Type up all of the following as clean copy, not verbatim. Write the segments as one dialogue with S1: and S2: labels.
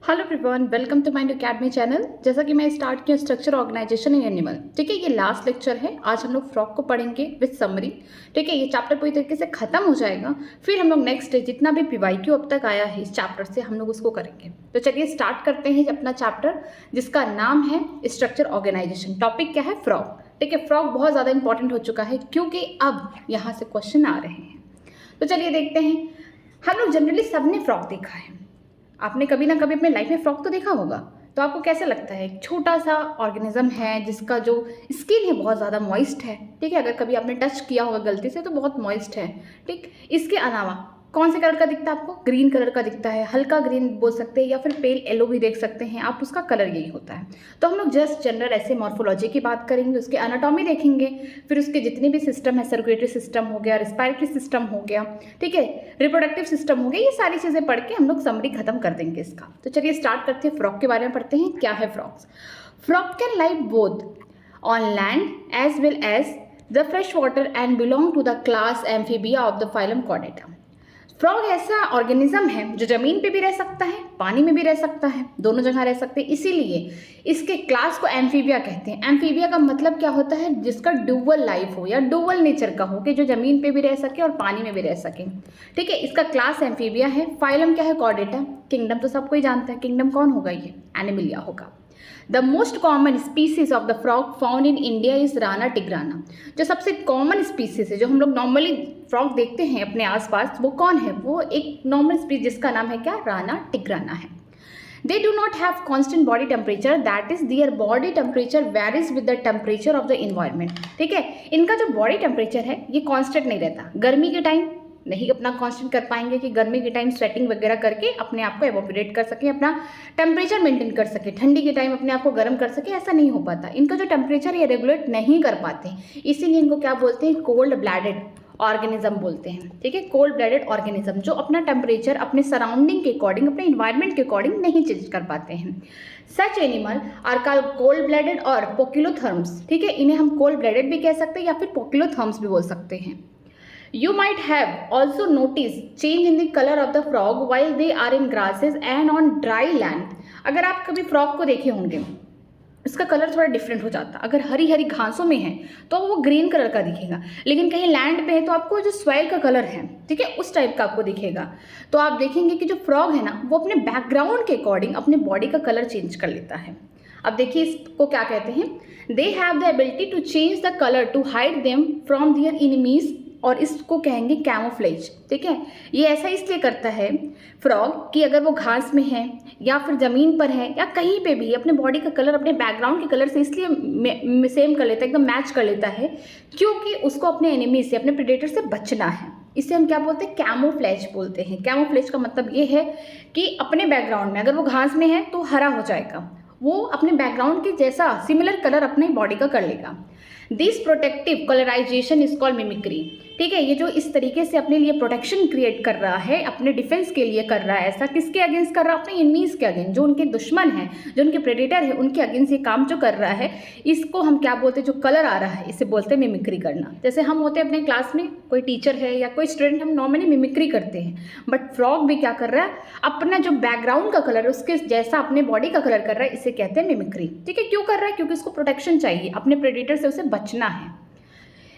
S1: Hello everyone, welcome to Mind Academy channel. जैसा कि मैं स्टार्ट किया स्ट्रक्चर ऑर्गेनाइजेशन इन एनिमल। ठीक है, ये लास्ट लेक्चर है। आज हम लोग फ्रॉग को पढ़ेंगे विद समरी। ठीक है, ये चैप्टर पूरी तरीके से खत्म हो जाएगा। फिर हम लोग नेक्स्ट जितना भी पीवाईक्यू अब तक आया है इस चैप्टर से हम लोग उसको करेंगे। तो चलिए स्टार्ट करते हैं अपना चैप्टर, जिसका नाम है स्ट्रक्चर ऑर्गेनाइजेशन। टॉपिक क्या है? फ्रॉग। ठीक है, फ्रॉग बहुत ज़्यादा इंपॉर्टेंट हो चुका है क्योंकि अब यहाँ से क्वेश्चन आ रहे हैं। तो चलिए देखते हैं। हम लोग जनरली सबने फ्रॉग देखा है। आपने कभी ना कभी अपने लाइफ में फ्रॉग तो देखा होगा। तो आपको कैसे लगता है? एक छोटा सा ऑर्गेनिज्म है जिसका जो स्किन है बहुत ज़्यादा मॉइस्ट है। ठीक है, अगर कभी आपने टच किया होगा गलती से तो बहुत मॉइस्ट है। ठीक, इसके अलावा कौन से कलर का दिखता है आपको? ग्रीन कलर का दिखता है, हल्का ग्रीन बोल सकते हैं या फिर पेल येलो भी देख सकते हैं आप। उसका कलर यही होता है। तो हम लोग जस्ट जनरल ऐसे मॉर्फोलॉजी की बात करेंगे, उसके एनाटॉमी देखेंगे, फिर उसके जितने भी सिस्टम है, सर्कुलेटरी सिस्टम हो गया, रिस्पायरेटरी सिस्टम हो गया, ठीक है, रिप्रोडक्टिव सिस्टम हो गया, ये सारी चीज़ें पढ़ के हम लोग समरी खत्म कर देंगे इसका। तो चलिए स्टार्ट करते हैं। फ्रॉग के बारे में पढ़ते हैं। क्या है frogs? Frog can live both on land as well as the fresh water and belong to the class amphibia of the phylum chordata. Frog ऐसा ऑर्गेनिज्म है जो जमीन पे भी रह सकता है, पानी में भी रह सकता है, दोनों जगह रह सकते हैं। इसीलिए इसके क्लास को एम्फीबिया कहते हैं। एम्फीबिया का मतलब क्या होता है? जिसका डुअल लाइफ हो या डुअल नेचर का हो, कि जो जमीन पे भी रह सके और पानी में भी रह सके। ठीक है, इसका क्लास एम्फीबिया है। फाइलम क्या है? कॉर्डेटा। किंगडम तो सब कोई जानता है। किंगडम कौन होगा? ये एनिमलिया होगा। The most common species of the frog found in India is Rana tigrina. जो सबसे कॉमन स्पीसीज है, जो हम लोग नॉर्मली फ्रॉग देखते हैं अपने आसपास, वो कौन है? वो एक नॉर्मल स्पीसीज जिसका नाम है क्या? राना टिग्राना है। They do not have constant body temperature, that is their body temperature varies with the temperature of the environment। ठीक है, इनका जो बॉडी टेम्परेचर है ये कांस्टेंट नहीं रहता। गर्मी के टाइम नहीं अपना कांस्टेंट कर पाएंगे कि गर्मी के टाइम स्वेटिंग वगैरह करके अपने आप को एवोपरेट कर सके, अपना टेम्परेचर मेंटेन कर सके, ठंडी के टाइम अपने आप को गर्म कर सके, ऐसा नहीं हो पाता। इनका जो टेम्परेचर ये रेगुलेट नहीं कर पाते, इसीलिए इनको क्या बोलते हैं? कोल्ड ब्लैडेड ऑर्गेनिज्म बोलते हैं। ठीक है, कोल्ड ब्लडेड ऑर्गेनिज्म जो अपना टेम्परेचर अपने सराउंडिंग के अकॉर्डिंग, अपने इन्वायरमेंट के अकॉर्डिंग नहीं चेंज कर पाते हैं। Such animal are called cold blooded और पोकिलोथर्म्स। ठीक है, इन्हें हम कोल्ड ब्लडेड भी कह सकते हैं या फिर पोकिलोथर्म्स भी बोल सकते हैं। You might have also noticed change in the color of the frog while they are in grasses and on dry land। अगर आप कभी फ्रॉग को देखे होंगे, इसका कलर थोड़ा डिफरेंट हो जाता है। अगर हरी हरी घासों में है तो वो ग्रीन कलर का दिखेगा, लेकिन कहीं लैंड पे है तो आपको जो सॉइल का कलर है, ठीक है, उस टाइप का आपको दिखेगा। तो आप देखेंगे कि जो फ्रॉग है ना, वो अपने बैकग्राउंड के अकॉर्डिंग अपने बॉडी का कलर चेंज कर लेता है। अब देखिए इसको क्या कहते हैं? They have the ability to change the colour to hide them from their enemies, और इसको कहेंगे कैमोफ्लेज। ठीक है, ये ऐसा इसलिए करता है फ्रॉग कि अगर वो घास में है या फिर ज़मीन पर है या कहीं पे भी अपने बॉडी का कलर अपने बैकग्राउंड के कलर से इसलिए सेम कर लेता है, एकदम मैच कर लेता है, क्योंकि उसको अपने एनिमी से, अपने प्रेडेटर से बचना है। इसे हम क्या बोलते हैं? कैमोफ्लेज बोलते हैं। कैमोफ्लेज का मतलब ये है कि अपने बैकग्राउंड में अगर वो घास में है तो हरा हो जाएगा, वो अपने बैकग्राउंड के जैसा सिमिलर कलर अपने बॉडी का कर लेगा। This protective colourisation is called mimicry. ठीक है, ये जो इस तरीके से अपने लिए प्रोटेक्शन क्रिएट कर रहा है, अपने डिफेंस के लिए कर रहा है, ऐसा किसके अगेंस्ट कर रहा है? अपने एनिमीज के अगेंस्ट, जो उनके दुश्मन हैं, जो उनके प्रेडेटर है, उनके अगेंस्ट ये काम जो कर रहा है, इसको हम क्या बोलते हैं? जो कलर आ रहा है इसे बोलते हैं मिमिक्री करना। जैसे हम होते हैं अपने क्लास में, कोई टीचर है या कोई स्टूडेंट, हम नॉर्मली मिमिक्री करते हैं, बट फ्रॉग भी क्या कर रहा है? अपना जो बैकग्राउंड का कलर है उसके जैसा अपने बॉडी का कलर कर रहा है, इसे कहते हैं मिमिक्री। ठीक है, क्यों कर रहा है? क्योंकि उसको प्रोटेक्शन चाहिए, अपने प्रेडेटर से उसे बचना है।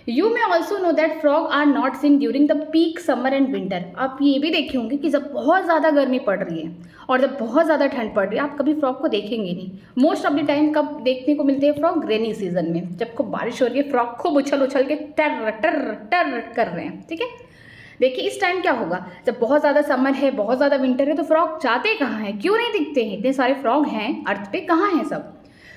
S1: You may also know that frog are not seen during the peak summer and winter। आप ये भी देखे होंगे कि जब बहुत ज़्यादा गर्मी पड़ रही है और जब बहुत ज़्यादा ठंड पड़ रही है, आप कभी फ्रॉग को देखेंगे नहीं। मोस्ट ऑफ द टाइम कब देखने को मिलते हैं फ्रॉग? रेनी सीजन में, जब खूब बारिश हो रही है, फ्रॉग खूब उछल उछल के टर टर टर कर रहे हैं। ठीक है, देखिए इस टाइम क्या होगा? जब बहुत ज़्यादा समर है, बहुत ज़्यादा विंटर है, तो फ्रॉग जाते कहाँ हैं? क्यों नहीं दिखते हैं? इतने सारे फ्रॉग हैं अर्थ पे, कहाँ हैं सब?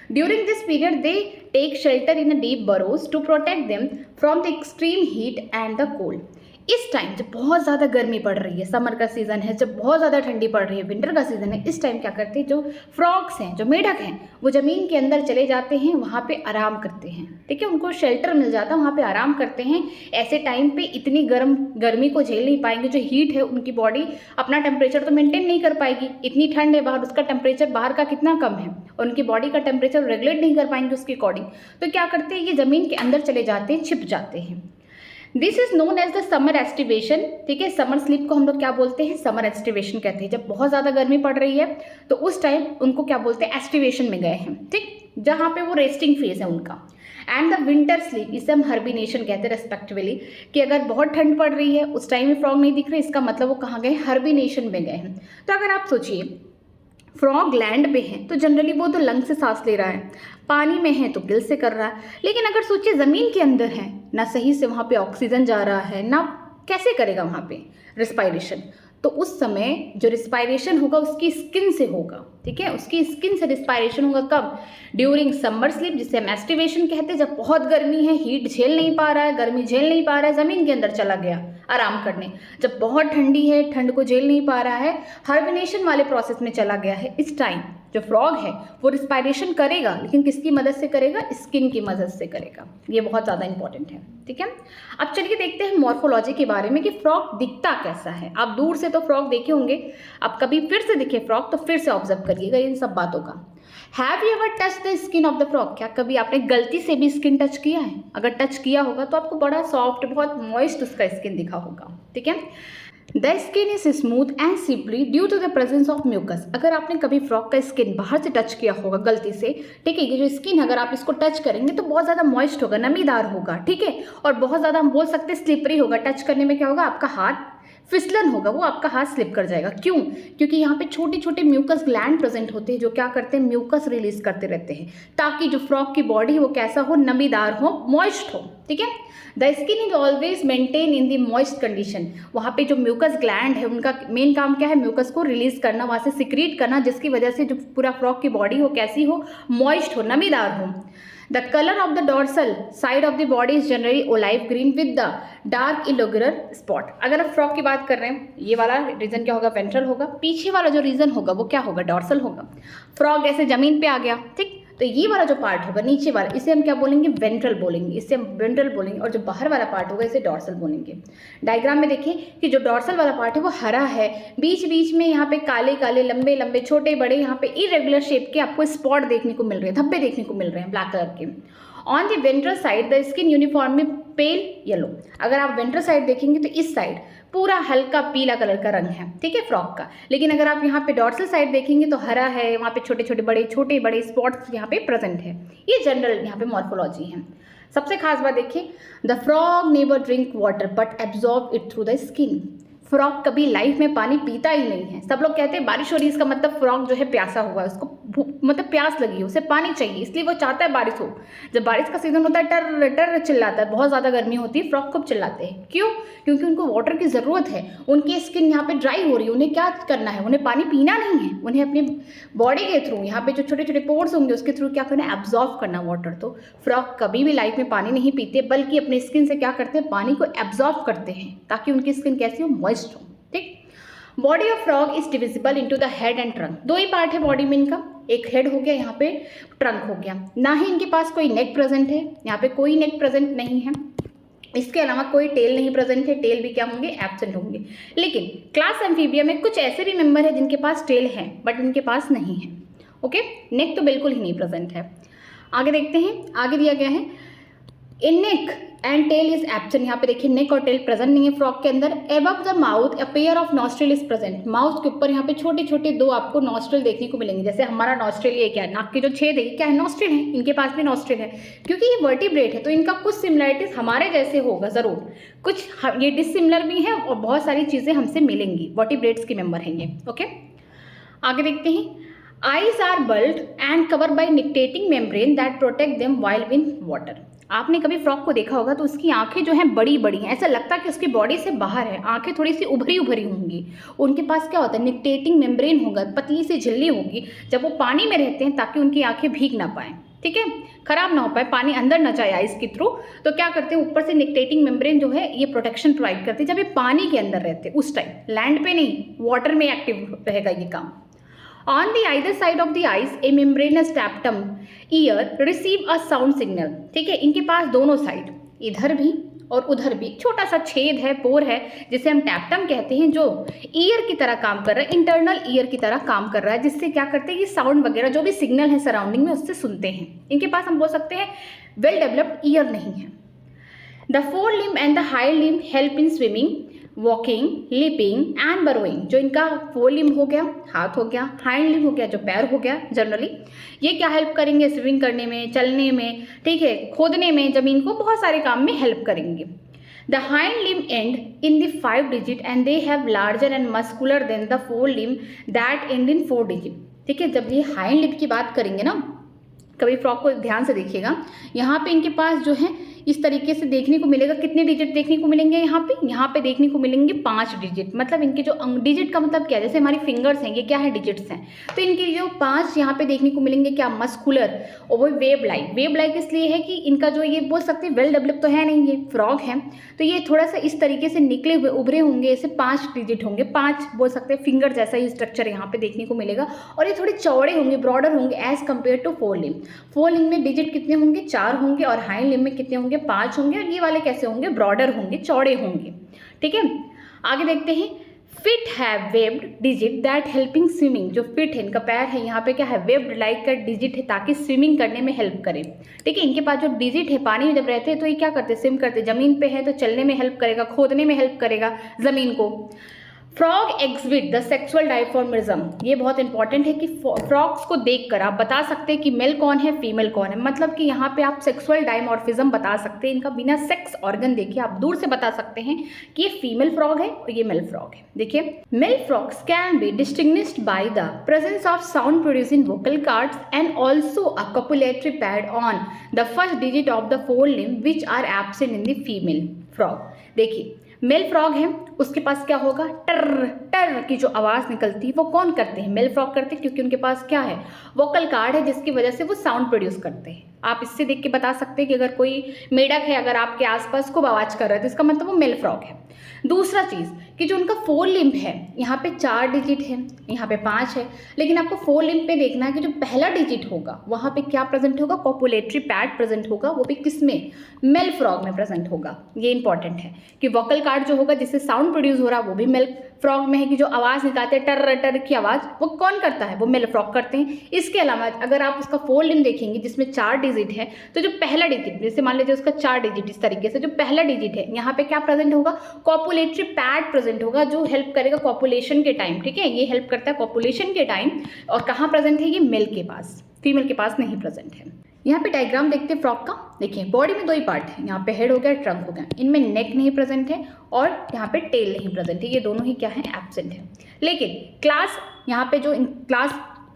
S1: During this period, they take shelter in the deep burrows to protect them from the extreme heat and the cold। इस टाइम जब बहुत ज़्यादा गर्मी पड़ रही है, समर का सीज़न है, जब बहुत ज़्यादा ठंडी पड़ रही है, विंटर का सीज़न है, इस टाइम क्या करते हैं? जो फ्रॉग्स हैं, जो मेढक हैं, वो ज़मीन के अंदर चले जाते हैं, वहाँ पे आराम करते हैं। ठीक है, उनको शेल्टर मिल जाता है, वहाँ पे आराम करते हैं। ऐसे टाइम पे इतनी गर्मी को झेल नहीं पाएंगे, जो हीट है उनकी बॉडी अपना टेम्परेचर तो मेंटेन नहीं कर पाएगी। इतनी ठंड है बाहर, उसका टेम्परेचर बाहर का कितना कम है, उनकी बॉडी का टेम्परेचर रेगुलेट नहीं कर पाएंगे उसके अकॉर्डिंग। तो क्या करते हैं? ये ज़मीन के अंदर चले जाते हैं, छिप जाते हैं। This is known as the summer aestivation. ठीक है, समर स्लीप को हम लोग क्या बोलते हैं, समर एस्टिवेशन कहते हैं। जब बहुत ज़्यादा गर्मी पड़ रही है तो उस टाइम उनको क्या बोलते हैं, एस्टिवेशन में गए हैं। ठीक, जहाँ पे वो रेस्टिंग फेज है उनका। एंड द विंटर स्लीप, इसे हम हर्बिनेशन कहते हैं रेस्पेक्टिवली, कि अगर बहुत ठंड पड़ रही है उस टाइम में फ्रॉग नहीं दिख रहे, इसका मतलब वो कहाँ गए, हर्बिनेशन में गए हैं। तो अगर आप सोचिए फ्रॉग लैंड पे है तो जनरली वो तो लंग से सांस ले रहा है, पानी में है तो गिल से कर रहा है। लेकिन अगर सोचिए ज़मीन के अंदर है, ना सही से वहाँ पे ऑक्सीजन जा रहा है, ना कैसे करेगा वहाँ पे रिस्पायरेशन। तो उस समय जो रिस्पायरेशन होगा उसकी स्किन से होगा। ठीक है, उसकी स्किन से रिस्पायरेशन होगा कब, ड्यूरिंग समर स्लीप, जिसे हम एस्टिवेशन कहते हैं। जब बहुत गर्मी है, हीट झेल नहीं पा रहा है, गर्मी झेल नहीं पा रहा है, ज़मीन के अंदर चला गया आराम करने। जब बहुत ठंडी है, ठंड को झेल नहीं पा रहा है, हाइबरनेशन वाले प्रोसेस में चला गया है। इस टाइम जो फ्रॉग है वो रिस्पायरेशन करेगा, लेकिन किसकी मदद से करेगा, स्किन की मदद से करेगा। ये बहुत ज़्यादा इंपॉर्टेंट है। ठीक है, अब चलिए देखते हैं मॉर्फोलॉजी के बारे में कि फ्रॉग दिखता कैसा है। आप दूर से तो फ्रॉग देखे होंगे, अब कभी फिर से दिखे फ्रॉग तो फिर से ऑब्जर्व करिएगा इन सब बातों का। Have you ever touch the skin of the frog, क्या कभी आपने गलती से भी स्किन टच किया है? अगर टच किया होगा तो आपको बड़ा सॉफ्ट, बहुत मॉइस्ट उसका स्किन दिखा होगा। ठीक है, the skin is smooth and slippery due to the presence of mucus. अगर आपने कभी फ्रॉग का स्किन बाहर से टच किया होगा गलती से, ठीक है, ये जो स्किन अगर आप इसको टच करेंगे तो बहुत ज़्यादा मॉइस्ट होगा, नमीदार होगा। ठीक है, और बहुत ज़्यादा हम बोल सकते हैं स्लिपरी होगा। टच करने में क्या होगा, आपका हाथ फिसलन होगा, वो आपका हाथ स्लिप कर जाएगा। क्यों? क्योंकि यहाँ पे छोटे छोटे म्यूकस ग्लैंड प्रेजेंट होते हैं जो क्या करते हैं, म्यूकस रिलीज करते रहते हैं, ताकि जो फ्रॉग की बॉडी है वो कैसा हो, नमीदार हो, मॉइस्ट हो। ठीक है, the skin is always maintain in the moist condition. वहाँ पे जो म्यूकस ग्लैंड है उनका मेन काम क्या है, म्यूकस को रिलीज करना, वहाँ से सिक्रीट करना, जिसकी वजह से जो पूरा फ्रॉग की बॉडी हो कैसी हो, मॉइस्ट हो, नमीदार हो। The color of the dorsal side of the body is generally olive green with the dark irregular spot। अगर आप फ्रॉग की बात कर रहे हैं, ये वाला रीजन क्या होगा, वेंट्रल होगा। पीछे वाला जो रीजन होगा वो क्या होगा, डॉर्सल होगा। फ्रॉग ऐसे जमीन पे आ गया, ठीक, तो ये वाला जो पार्ट होगा नीचे वाला, इसे हम क्या बोलेंगे, वेंट्रल बोलेंगे, इससे हम वेंट्रल बोलेंगे। और जो बाहर वाला पार्ट होगा इसे डॉर्सल बोलेंगे। डायग्राम में देखिए कि जो डॉर्सल वाला पार्ट है वो हरा है, बीच बीच में यहाँ पे काले काले लंबे लंबे छोटे बड़े यहाँ पे इरेगुलर शेप के आपको स्पॉट देखने को मिल रहे हैं, धब्बे देखने को मिल रहे हैं ब्लैक कलर के। On the ventral side the skin uniformly pale yellow. अगर आप वेंट्रल साइड देखेंगे तो इस साइड पूरा हल्का पीला कलर का रंग है, ठीक है, फ्रॉग का। लेकिन अगर आप यहाँ पे डॉर्सल साइड देखेंगे तो हरा है, वहाँ पे छोटे बड़े स्पॉट्स यहाँ पे प्रेजेंट है। ये जनरल यहाँ पे मॉर्फोलॉजी है। सबसे खास बात देखिए, the frog never drink water but absorb it through the skin. Frog कभी लाइफ में पानी पीता ही नहीं है। सब लोग कहते हैं बारिश हो रही है, इसका मतलब फ्रॉग जो है प्यासा हुआ है, उसको मतलब प्यास लगी है, उसे पानी चाहिए, इसलिए वो चाहता है बारिश हो। जब बारिश का सीजन होता है टर टर चिल्लाता है, बहुत ज़्यादा गर्मी होती है, फ्रॉग खूब चिल्लाते हैं। क्यों? क्योंकि उनको वाटर की ज़रूरत है। उनकी स्किन यहाँ पे ड्राई हो रही है, उन्हें क्या करना है, उन्हें पानी पीना नहीं है, उन्हें अपनी बॉडी के थ्रू यहाँ पे जो छोटे छोटे पोर्स होंगे उसके थ्रू क्या करना है, एब्जॉर्व करना वाटर। तो फ्रॉग कभी भी लाइफ में पानी नहीं पीते, बल्कि अपने स्किन से क्या करते हैं, पानी को एब्जॉर्व करते हैं, ताकि उनकी स्किन कैसी हो, मॉइस्ट हो। ठीक, body of frog is divisible into the head and trunk. दो ही पार्ट है बॉडी में इनका, एक हेड हो गया, यहाँ पे ट्रंक हो गया। ना ही इनके पास कोई नेक प्रेजेंट है, यहाँ पे कोई नेक प्रेजेंट नहीं है। इसके अलावा कोई टेल नहीं प्रेजेंट है, टेल भी क्या होंगे, एब्सेंट होंगे। लेकिन क्लास एम्फीबिया में कुछ ऐसे भी मेंबर है जिनके पास टेल है बट इनके पास नहीं है। ओके, नेक तो बिल्कुल ही नहीं प्रेजेंट है। आगे देखते हैं, आगे दिया गया है in neck and tail is absent. यहाँ पे देखिए नेक और टेल प्रेजेंट नहीं है फ्रॉग के अंदर। Above the mouth a pair of nostril is present. Mouth के ऊपर यहाँ पे छोटे छोटे दो आपको नॉस्ट्रिल देखने को मिलेंगे। जैसे हमारा नॉस्ट्रिल ये क्या है, नाक के जो छेद है क्या है, नॉस्ट्रिल है। इनके पास भी नॉस्ट्रिल है, क्योंकि ये वर्टिब्रेट है तो इनका कुछ सिमिलरिटीज हमारे जैसे होगा ज़रूर, कुछ ये डिसिमिलर भी है और बहुत सारी चीज़ें हमसे मिलेंगी। वर्टिब्रेट्स के मेंबर हैं ये। ओके, आगे देखते हैं। Eyes are bulged and cover by nictitating membrane that protect them while in water. आपने कभी फ्रॉग को देखा होगा तो उसकी आंखें जो हैं बड़ी बड़ी हैं, ऐसा लगता है कि उसकी बॉडी से बाहर है, आंखें थोड़ी सी उभरी उभरी होंगी। उनके पास क्या होता है, निक्टेटिंग मेम्ब्रेन होगा, पतली सी झिल्ली होगी। जब वो पानी में रहते हैं ताकि उनकी आंखें भीग ना पाएँ, ठीक है, खराब ना हो पाए, पानी अंदर ना जाए आइस के थ्रू, तो क्या करते हैं ऊपर से निक्टेटिंग मेम्ब्रेन जो है ये प्रोटेक्शन प्रोवाइड करते हैं। जब ये पानी के अंदर रहते हैं उस टाइम, लैंड पे नहीं, वाटर में एक्टिव रहेगा ये काम। On the either side of the eyes, a membranous septum ear receive a sound signal। ठीक है, इनके पास दोनों साइड, इधर भी और उधर भी छोटा सा छेद है, पोर है, जिसे हम टैप्टम कहते हैं, जो ईयर की तरह काम कर रहा है, इंटरनल ईयर की तरह काम कर रहा है, जिससे क्या करते हैं, ये साउंड वगैरह जो भी सिग्नल है सराउंडिंग में उससे सुनते हैं। इनके पास हम बोल सकते हैं वेल डेवलप्ड ईयर नहीं है। The fore limb and the hind limb help in swimming, walking, leaping and burrowing. जो इनका फोर लिम्ब हो गया, हाथ हो गया, हाइंड लिम्ब हो गया जो पैर हो गया जनरली, ये क्या हेल्प करेंगे स्विमिंग करने में, चलने में, ठीक है, खोदने में, जमीन को बहुत सारे काम में हेल्प करेंगे। The hind limb end in the 5 digit and they have larger and muscular than the four limb that end in 4 digit। ठीक है, जब ये हाइंड लिम्ब की बात करेंगे ना, कभी फ्रॉग को ध्यान से देखिएगा, यहाँ पे इनके पास जो है इस तरीके से देखने को मिलेगा। कितने डिजिट देखने को मिलेंगे यहाँ पे देखने को मिलेंगे 5 डिजिट। मतलब इनके जो डिजिट का मतलब क्या है, जैसे हमारी फिंगर्स हैं, ये क्या है, डिजिट्स हैं, तो इनके जो 5 यहाँ पे देखने को मिलेंगे क्या, मस्कुलर, और वो वेब लाइक। वेब लाइक इसलिए है कि इनका जो ये बोल सकते हैं वेल डेवलप तो है नहीं, ये फ्रॉग है, तो ये थोड़ा सा इस तरीके से निकले हुए उभरे होंगे, ऐसे 5 डिजिट होंगे, 5 बोल सकते हैं फिंगर जैसा ही स्ट्रक्चर यहाँ पे देखने को मिलेगा। और ये थोड़े चौड़े होंगे, ब्रॉडर होंगे as compare to fore limb. Fore limb में डिजिट कितने होंगे, 4 होंगे, और हाइंड लिम्ब में कितने होंगे, 5 होंगे। और ये वाले कैसे होंगे, ब्रॉडर होंगे, चौड़े होंगे। ठीक है, आगे देखते हैं। Fit have webbed digit that helping swimming. जो फिट है, इनका पैर है, यहाँ पे क्या है, वेब्ड लाइक का डिजिट है ताकि स्विमिंग करने में हेल्प करे। ठीक है, इनके पास जो डिजिट है, पानी में जब रहते हैं तो ये क्या करते हैं, स्विम करते हैं। जमीन पे है तो चलने में हेल्प करेगा, खोदने में हेल्प करेगा जमीन को। Frog exhibit the sexual dimorphism. ये बहुत इंपॉर्टेंट है कि फ्रॉग्स को देखकर आप बता सकते हैं कि मेल कौन है, फीमेल कौन है। मतलब कि यहाँ पे आप सेक्सुअल डायमॉर्फिज्म बता सकते हैं, इनका बिना सेक्स ऑर्गन देखे आप दूर से बता सकते हैं कि ये फीमेल फ्रॉग है और ये मेल फ्रॉग है। देखिए, male frogs can be distinguished by the presence of sound producing vocal cords and also a copulatory pad on the first digit of the fore limb which are absent in the female frog. देखिए, male frog है, उसके पास क्या होगा, टर टर की जो आवाज़ निकलती है वो कौन करते हैं, मेल फ्रॉग करते हैं, क्योंकि उनके पास क्या है, वोकल कार्ड है, जिसकी वजह से वो साउंड प्रोड्यूस करते हैं। आप इससे देख के बता सकते हैं कि अगर कोई मेढक है, अगर आपके आसपास खूब आवाज़ कर रहा है तो इसका मतलब वो मेल फ्रॉग है। दूसरा चीज़ कि जो उनका फोर लिम्ब है, यहाँ पे 4 डिजिट है, यहाँ पे 5 है, लेकिन आपको फोर लिम्ब पे देखना है कि जो पहला डिजिट होगा वहाँ पे क्या प्रेजेंट होगा, कॉपुलेटरी पैड प्रेजेंट होगा, वो भी किसमें, मेल फ्रॉग में प्रेजेंट होगा। ये इंपॉर्टेंट है कि वोकल कार्ड जो होगा जिससे साउंड प्रोड्यूस हो रहा है वो भी मेल फ्रॉग में है, कि जो आवाज़ निकालते हैं टर टर की आवाज़ वो कौन करता है, वो मेल फ्रॉग करते हैं। इसके अलावा अगर आप उसका फोर लिम्ब देखेंगे जिसमें 4 डिजिट है, तो जो पहला डिजिट, जैसे मान लीजिए उसका 4 डिजिट, इस तरीके से जो पहला डिजिट है यहाँ पे क्या प्रेजेंट होगा, कॉपुलेटरी पैड प्रेजेंट होगा, जो हेल्प करेगा कॉपुलेशन के टाइम। ठीक है, ये हेल्प करता है कॉपुलेशन के टाइम। और कहाँ प्रेजेंट है, ये मेल के पास, फीमेल के पास नहीं प्रेजेंट है। यहाँ पे डायग्राम देखते हैं फ्रॉग का। देखिए, बॉडी में 2 ही पार्ट है, यहाँ पे हेड हो गया, ट्रंक हो गया, इनमें नेक नहीं प्रेजेंट है और यहाँ पे टेल नहीं प्रेजेंट है, ये दोनों ही क्या है, एब्सेंट है। लेकिन क्लास, यहाँ पे जो क्लास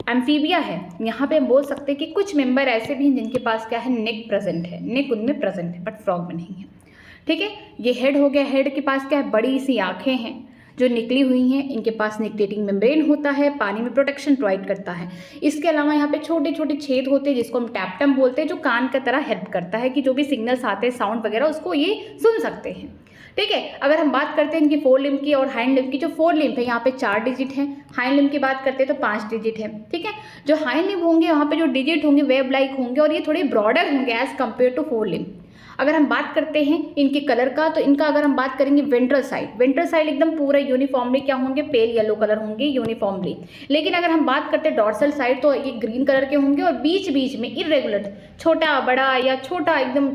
S1: एम्फीबिया है, यहाँ पे हम बोल सकते हैं कि कुछ मेंबर ऐसे भी हैं जिनके पास क्या है, नेक प्रेजेंट है, नेक उनमें प्रेजेंट है, बट फ्रॉग में नहीं है। ठीक है, ये हेड हो गया, हेड के पास क्या है, बड़ी सी आँखें हैं जो निकली हुई हैं, इनके पास निकटेटिंग मेम्ब्रेन होता है, पानी में प्रोटेक्शन प्रोवाइड करता है। इसके अलावा यहाँ पे छोटे छोटे छेद होते हैं जिसको हम टैप्टम बोलते हैं, जो कान की तरह हेल्प करता है कि जो भी सिग्नल्स आते हैं, साउंड वगैरह, उसको ये सुन सकते हैं। ठीक है, अगर हम बात करते हैं इनकी फोर लिम्ब की और हाइंड लिम्ब की, जो फोर लिम्ब है यहाँ पे 4 डिजिट है, हाइंड लिम्ब की बात करते हैं तो 5 डिजिट है। ठीक है, जो हाइंड लिम्ब होंगे वहाँ पे जो डिजिट होंगे वेब लाइक होंगे और ये थोड़े ब्रॉडर होंगे as compare to fore limb. अगर हम बात करते हैं इनके कलर का, तो इनका अगर हम बात करेंगे वेंट्रल साइड एकदम पूरा यूनिफॉर्मली क्या होंगे, पेल येलो कलर होंगे यूनिफॉर्मली। लेकिन अगर हम बात करते हैं डॉर्सल साइड, तो ये ग्रीन कलर के होंगे और बीच बीच में इरेगुलर, छोटा बड़ा या छोटा एकदम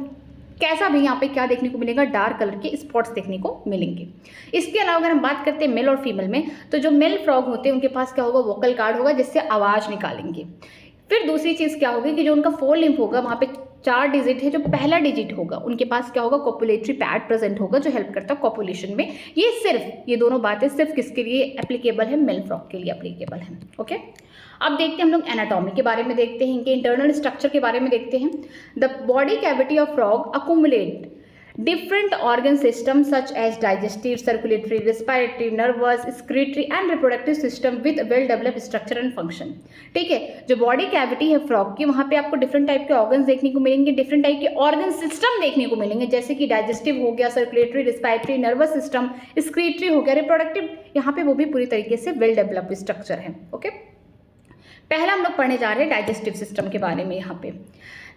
S1: कैसा भी यहाँ पे क्या देखने को मिलेगा, डार्क कलर के स्पॉट्स देखने को मिलेंगे। इसके अलावा अगर हम बात करते हैं मेल और फीमेल में, तो जो मेल फ्रॉग होते हैं उनके पास क्या होगा, वोकल कार्ड होगा जिससे आवाज़ निकालेंगे। फिर दूसरी चीज़ क्या होगी कि जो उनका फोर लिम्ब होगा वहाँ पे 4 डिजिट है, जो पहला डिजिट होगा उनके पास क्या होगा, कॉपुलेटरी पैड प्रेजेंट होगा जो हेल्प करता है कॉपुलेशन में। ये दोनों बातें सिर्फ किसके लिए एप्लीकेबल है, मेल फ्रॉग के लिए एप्लीकेबल है। ओके, अब देखते हैं हम लोग एनाटॉमी के बारे में देखते हैं, इनके इंटरनल स्ट्रक्चर के बारे में देखते हैं। The body cavity of frog accumulate different organ systems such as digestive, circulatory, respiratory, nervous, excretory and reproductive system with well developed structure and function। ठीक है, जो बॉडी कैविटी है फ्रॉग की, वहाँ पे आपको डिफरेंट टाइप के ऑर्गन्स देखने को मिलेंगे, डिफरेंट टाइप के ऑर्गन सिस्टम देखने को मिलेंगे, जैसे कि डाइजेस्टिव हो गया, circulatory, respiratory, nervous system, excretory हो गया, रिप्रोडक्टिव, यहाँ पे वो भी पूरी तरीके से वेल डेवलप्ड स्ट्रक्चर है। ओके, पहला हम लोग पढ़ने जा रहे हैं डाइजेस्टिव सिस्टम के बारे में। यहाँ पे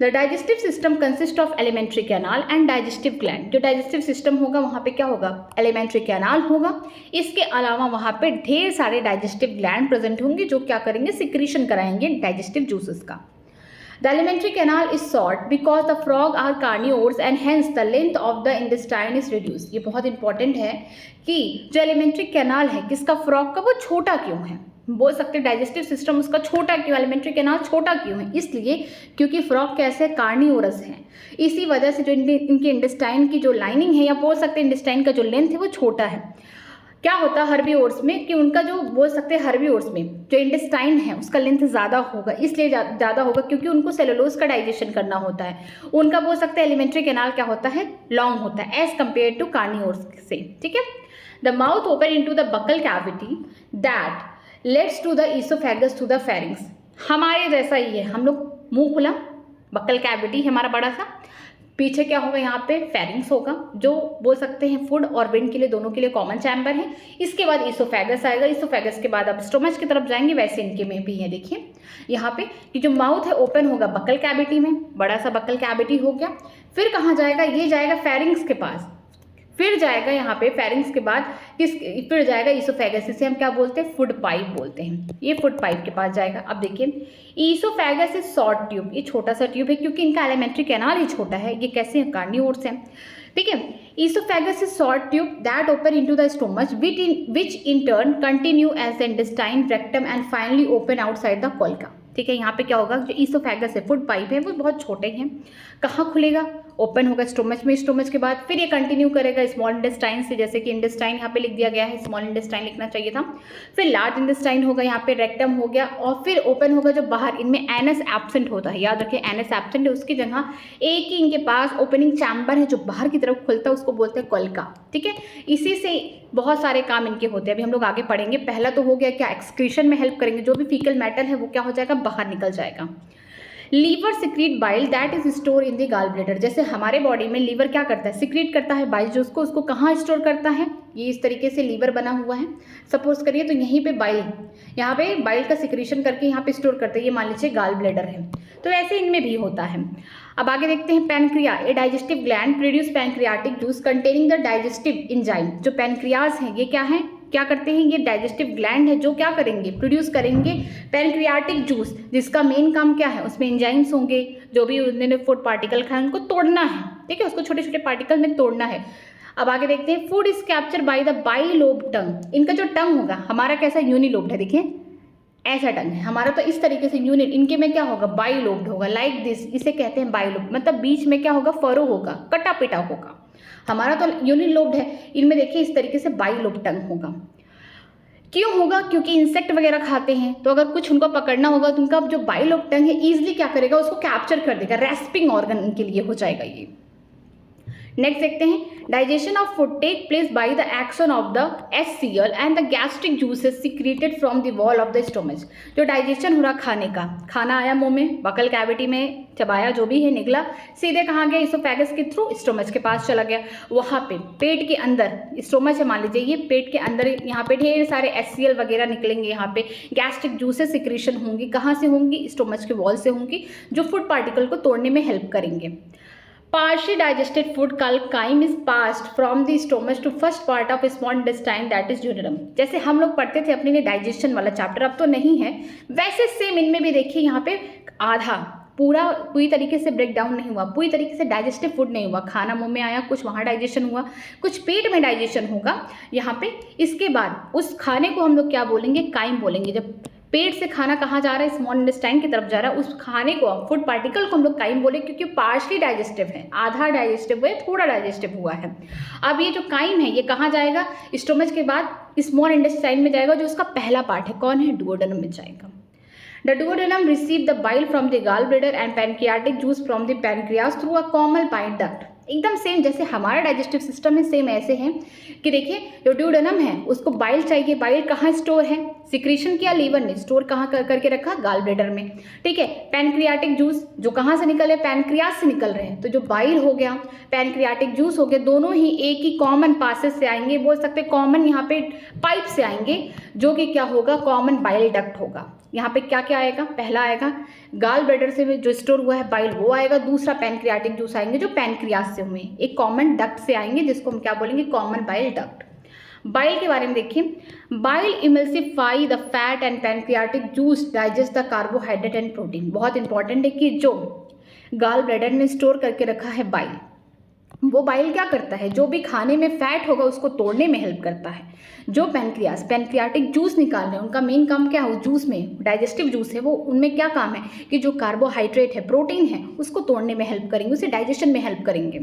S1: the digestive system consist of alimentary canal and digestive gland. जो डाइजेस्टिव सिस्टम होगा वहाँ पे क्या होगा, एलिमेंट्री कैनाल होगा। इसके अलावा वहाँ पे ढेर सारे डाइजेस्टिव ग्लैंड प्रेजेंट होंगे जो क्या करेंगे, सिक्रीशन कराएंगे डाइजेस्टिव जूसेस का। The alimentary canal is short because the frog are carnivores and hence the length of the intestine is reduce. ये बहुत इंपॉर्टेंट है कि जो एलिमेंट्री कैनाल है किसका, फ्रॉग का, वो छोटा क्यों है। बोल सकते हैं डाइजेस्टिव सिस्टम उसका छोटा क्यों, एलिमेंट्री कैनाल छोटा क्यों है, इसलिए क्योंकि फ्रॉग कैसे, कार्निवोरस है। इसी वजह से जो इनके इंटेस्टाइन की जो लाइनिंग है, या बोल सकते हैं इंटेस्टाइन का जो लेंथ है वो छोटा है। क्या होता है हर्बीवोर्स में कि उनका जो बोल सकते हैं हर्बीवोर्स में जो इंटेस्टाइन है उसका लेंथ ज़्यादा होगा, इसलिए ज़्यादा होगा क्योंकि उनको सेलुलोज का डाइजेशन करना होता है। उनका बोल सकते हैं एलिमेंट्री कैनाल क्या होता है, लॉन्ग होता है एज कम्पेयर टू कार्निवोर्स से। ठीक है, the mouth open into the buccal cavity that leads to the oesophagus to the pharynx. हमारे जैसा ही है, हम लोग मुंह खुला, बकल कैविटी है हमारा बड़ा सा, पीछे क्या होगा, यहाँ पे फेरिंग्स होगा जो बोल सकते हैं फूड और विंड के लिए दोनों के लिए कॉमन चैम्बर है। इसके बाद ईसोफेगस आएगा, ईसोफेगस के बाद अब स्टोमच की तरफ जाएंगे, वैसे इनके में भी है। देखिए यहाँ पे कि जो माउथ है ओपन होगा बकल कैविटी में, बड़ा सा बकल कैविटी हो गया। फिर कहाँ जाएगा, ये जाएगा फेरिंग्स के पास, फिर जाएगा यहाँ पे फेरिंग्स के बाद फिर जाएगा ईसोफेगस, इसे हम क्या बोलते हैं, फूड पाइप बोलते हैं। ये फूड पाइप के पास जाएगा। अब देखिए ईसोफेगस इज शॉर्ट ट्यूब, ये छोटा सा ट्यूब है क्योंकि इनका एलिमेंट्री कैनाल ही छोटा है। ये कैसे हैं, कार्निवोर्स हैं। ठीक है, oesophagus is short tube that open into the stomach which in turn continue as the intestine, rectum and finally open outside the cloaca. ठीक है, यहाँ पे क्या होगा, जो ईसोफेगस है, फूड पाइप है, वो बहुत छोटे हैं। कहाँ खुलेगा, ओपन होगा स्टोमच में, स्टोमच के बाद फिर ये कंटिन्यू करेगा स्मॉल इंटेस्टाइन से, जैसे कि इंटेस्टाइन यहाँ पे लिख दिया गया है, स्मॉल इंटेस्टाइन लिखना चाहिए था। फिर लार्ज इंटेस्टाइन होगा, यहाँ पे रेक्टम हो गया, और फिर ओपन होगा जो बाहर, इनमें एनस एब्सेंट होता है, याद रखिए एनस एब्सेंट है, उसकी जगह एक ही इनके पास ओपनिंग चैम्बर है जो बाहर की तरफ खुलता है, उसको बोलते हैं कोल्का। ठीक है, इसी से बहुत सारे काम इनके होते हैं, अभी हम लोग आगे पढ़ेंगे। पहला तो हो गया क्या, एक्सक्रीशन में हेल्प करेंगे, जो भी फीकल मैटर है वो क्या हो जाएगा, बाहर निकल जाएगा। Liver secrete bile that is store in the gall bladder. जैसे हमारे बॉडी में लीवर क्या करता है, सिक्रीट करता है बाइल, जो उसको कहाँ स्टोर करता है, ये इस तरीके से लीवर बना हुआ है, सपोज करिए तो यहीं पे बाइल, यहाँ पे बाइल का सिक्रीशन करके यहाँ पे स्टोर करते हैं, ये मान लीजिए गाल ब्लैडर है, तो ऐसे इनमें भी होता है। अब आगे देखते हैं pancreas, A digestive gland produce pancreatic juice containing the digestive enzyme. जो पैनक्रियाज है ये क्या है, क्या करते हैं, ये डाइजेस्टिव ग्लैंड है जो क्या करेंगे, प्रोड्यूस करेंगे पैनक्रियाटिक जूस, जिसका मेन काम क्या है, उसमें एंजाइम्स होंगे, जो भी उन्होंने फूड पार्टिकल खाए उनको तोड़ना है। ठीक है, उसको छोटे छोटे पार्टिकल में तोड़ना है। अब आगे देखते हैं, food is capture by the bilobed tongue. इनका जो टंग होगा, हमारा कैसा यूनिलोब्ड है, देखिए ऐसा टंग है हमारा, तो इस तरीके से यूनिट, इनके में क्या होगा, बाइलोब्ड होगा, लाइक दिस, इसे कहते हैं बाइलोब, मतलब बीच में क्या होगा, फरो होगा, कटा पिटा होगा। हमारा तो यूनिलोब्ड है, इनमें देखिए इस तरीके से बाइलोब टंग होगा। क्यों होगा, क्योंकि इंसेक्ट वगैरह खाते हैं, तो अगर कुछ उनको पकड़ना होगा तो उनका जो बाइलोब टंग है ईजिली क्या करेगा, उसको कैप्चर कर देगा, रेस्पिंग ऑर्गन इनके लिए हो जाएगा ये। नेक्स्ट देखते हैं, digestion of food take place by the action of the HCl and the gastric juices secreted from the wall of the stomach. जो डाइजेशन हो रहा खाने का, खाना आया मुंह में, बकल कैविटी में चबाया, जो भी है निकला, सीधे कहाँ गया, ईसोफेगस के थ्रू स्टोमच के पास चला गया। वहाँ पे पेट के अंदर, स्टोमच है मान लीजिए, ये पेट के अंदर यहाँ पे ढेर सारे एससीएल वगैरह निकलेंगे, यहाँ पे गैस्ट्रिक जूसेस सिक्रेशन होंगी, कहाँ से होंगी, स्टोमच के वॉल से होंगी, जो फूड पार्टिकल को तोड़ने में हेल्प करेंगे। Partially digested food called chyme is passed from the stomach to first part of small intestine that is duodenum। जैसे हम लोग पढ़ते थे अपने लिए डाइजेशन वाला चैप्टर, अब तो नहीं है, वैसे सेम इनमें भी देखिए यहाँ पे आधा पूरी तरीके से ब्रेक डाउन नहीं हुआ, पूरी तरीके से डाइजेस्टिव फूड नहीं हुआ, खाना मुंह में आया, कुछ वहाँ डाइजेशन हुआ, कुछ पेट में डाइजेशन होगा यहाँ पे। इसके बाद उस खाने को हम लोग क्या बोलेंगे, काइम बोलेंगे। जब पेट से खाना कहाँ जा रहा है, स्मॉल इंटेस्टाइन की तरफ जा रहा है, उस खाने को, फूड पार्टिकल को हम लोग काइम बोले, क्योंकि पार्शली डाइजेस्टिव है, आधा डाइजेस्टिव है, थोड़ा डाइजेस्टिव हुआ है। अब ये जो काइम है ये कहाँ जाएगा, स्टोमच के बाद स्मॉल इंटेस्टाइन में जाएगा, जो उसका पहला पार्ट है, कौन है, डुओडेनम में जाएगा। The duodenum receive the bile from the gallbladder and pancreatic juice from the pancreas through a common bile duct। एकदम सेम जैसे हमारा डाइजेस्टिव सिस्टम है, सेम ऐसे हैं कि देखिए जो ड्यूडेनम है उसको बाइल चाहिए, बाइल कहाँ स्टोर है, सिक्रीशन किया लीवर ने, स्टोर कहाँ करके रखा, गाल ब्लैडर में। ठीक है, पैनक्रियाटिक जूस जो कहाँ से निकल रहे, पैनक्रियास से निकल रहे हैं, तो जो बाइल हो गया, पैनक्रियाटिक जूस हो गया, दोनों ही एक ही कॉमन पासेस से आएंगे, बोल सकते कॉमन यहाँ पे पाइप से आएंगे, जो कि क्या होगा, कॉमन बाइल डक्ट होगा। यहाँ पे क्या क्या आएगा, पहला आएगा गाल ब्लैडर से जो स्टोर हुआ है बाइल वो आएगा, दूसरा पैनक्रियाटिक जूस आएंगे जो पैनक्रियास से हुए, एक कॉमन डक्ट से आएंगे जिसको हम क्या बोलेंगे, कॉमन बाइल डक्ट। बाइल के बारे में देखिए, bile emulsify the fat and pancreatic juice digest the carbohydrate and protein. बहुत इंपॉर्टेंट है कि जो गाल ब्लैडर में स्टोर करके रखा है बाइल, वो बाइल क्या करता है, जो भी खाने में फैट होगा उसको तोड़ने में हेल्प करता है। जो पैनक्रियाटिक जूस निकाल रहे हैं उनका मेन काम क्या है, जूस में डाइजेस्टिव जूस है वो, उनमें क्या काम है कि जो कार्बोहाइड्रेट है, प्रोटीन है, उसको तोड़ने में हेल्प करेंगे, उसे डाइजेशन में हेल्प करेंगे।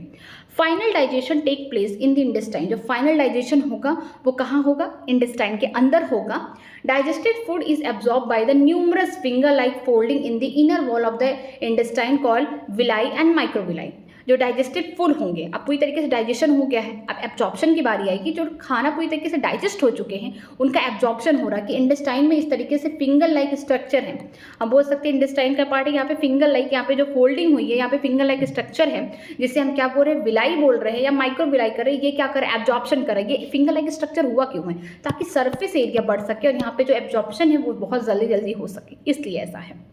S1: Final digestion take place in the intestine. जो फाइनल डाइजेशन होगा वो कहाँ होगा, इंटेस्टाइन के अंदर होगा। Digested food is absorb by the numerous finger like folding in the inner wall of the intestine called villi and microvilli. जो digested food होंगे, अब पूरी तरीके से डाइजेशन हो गया है, अब एब्जॉर्प्शन की बारी आएगी। जो खाना पूरी तरीके से डाइजेस्ट हो चुके हैं उनका एब्जॉर्प्शन हो रहा है कि इंटेस्टाइन में इस तरीके से फिंगर लाइक स्ट्रक्चर है। हम बोल सकते हैं इंटेस्टाइन का पार्ट है, यहाँ पे फिंगर लाइक, यहाँ पे जो फोल्डिंग हुई है यहाँ पे फिंगर लाइक स्ट्रक्चर है, जिसे हम क्या बोल रहे हैं, विलाई बोल रहे हैं या माइक्रो विलाई कर रहे हैं। ये क्या करे, एब्जॉर्प्शन करेंगे। फिंगर लाइक स्ट्रक्चर हुआ क्यों है, ताकि सर्फेस एरिया बढ़ सके और यहाँ पे जो एब्जॉर्प्शन है वो बहुत जल्दी हो सके, इसलिए ऐसा है।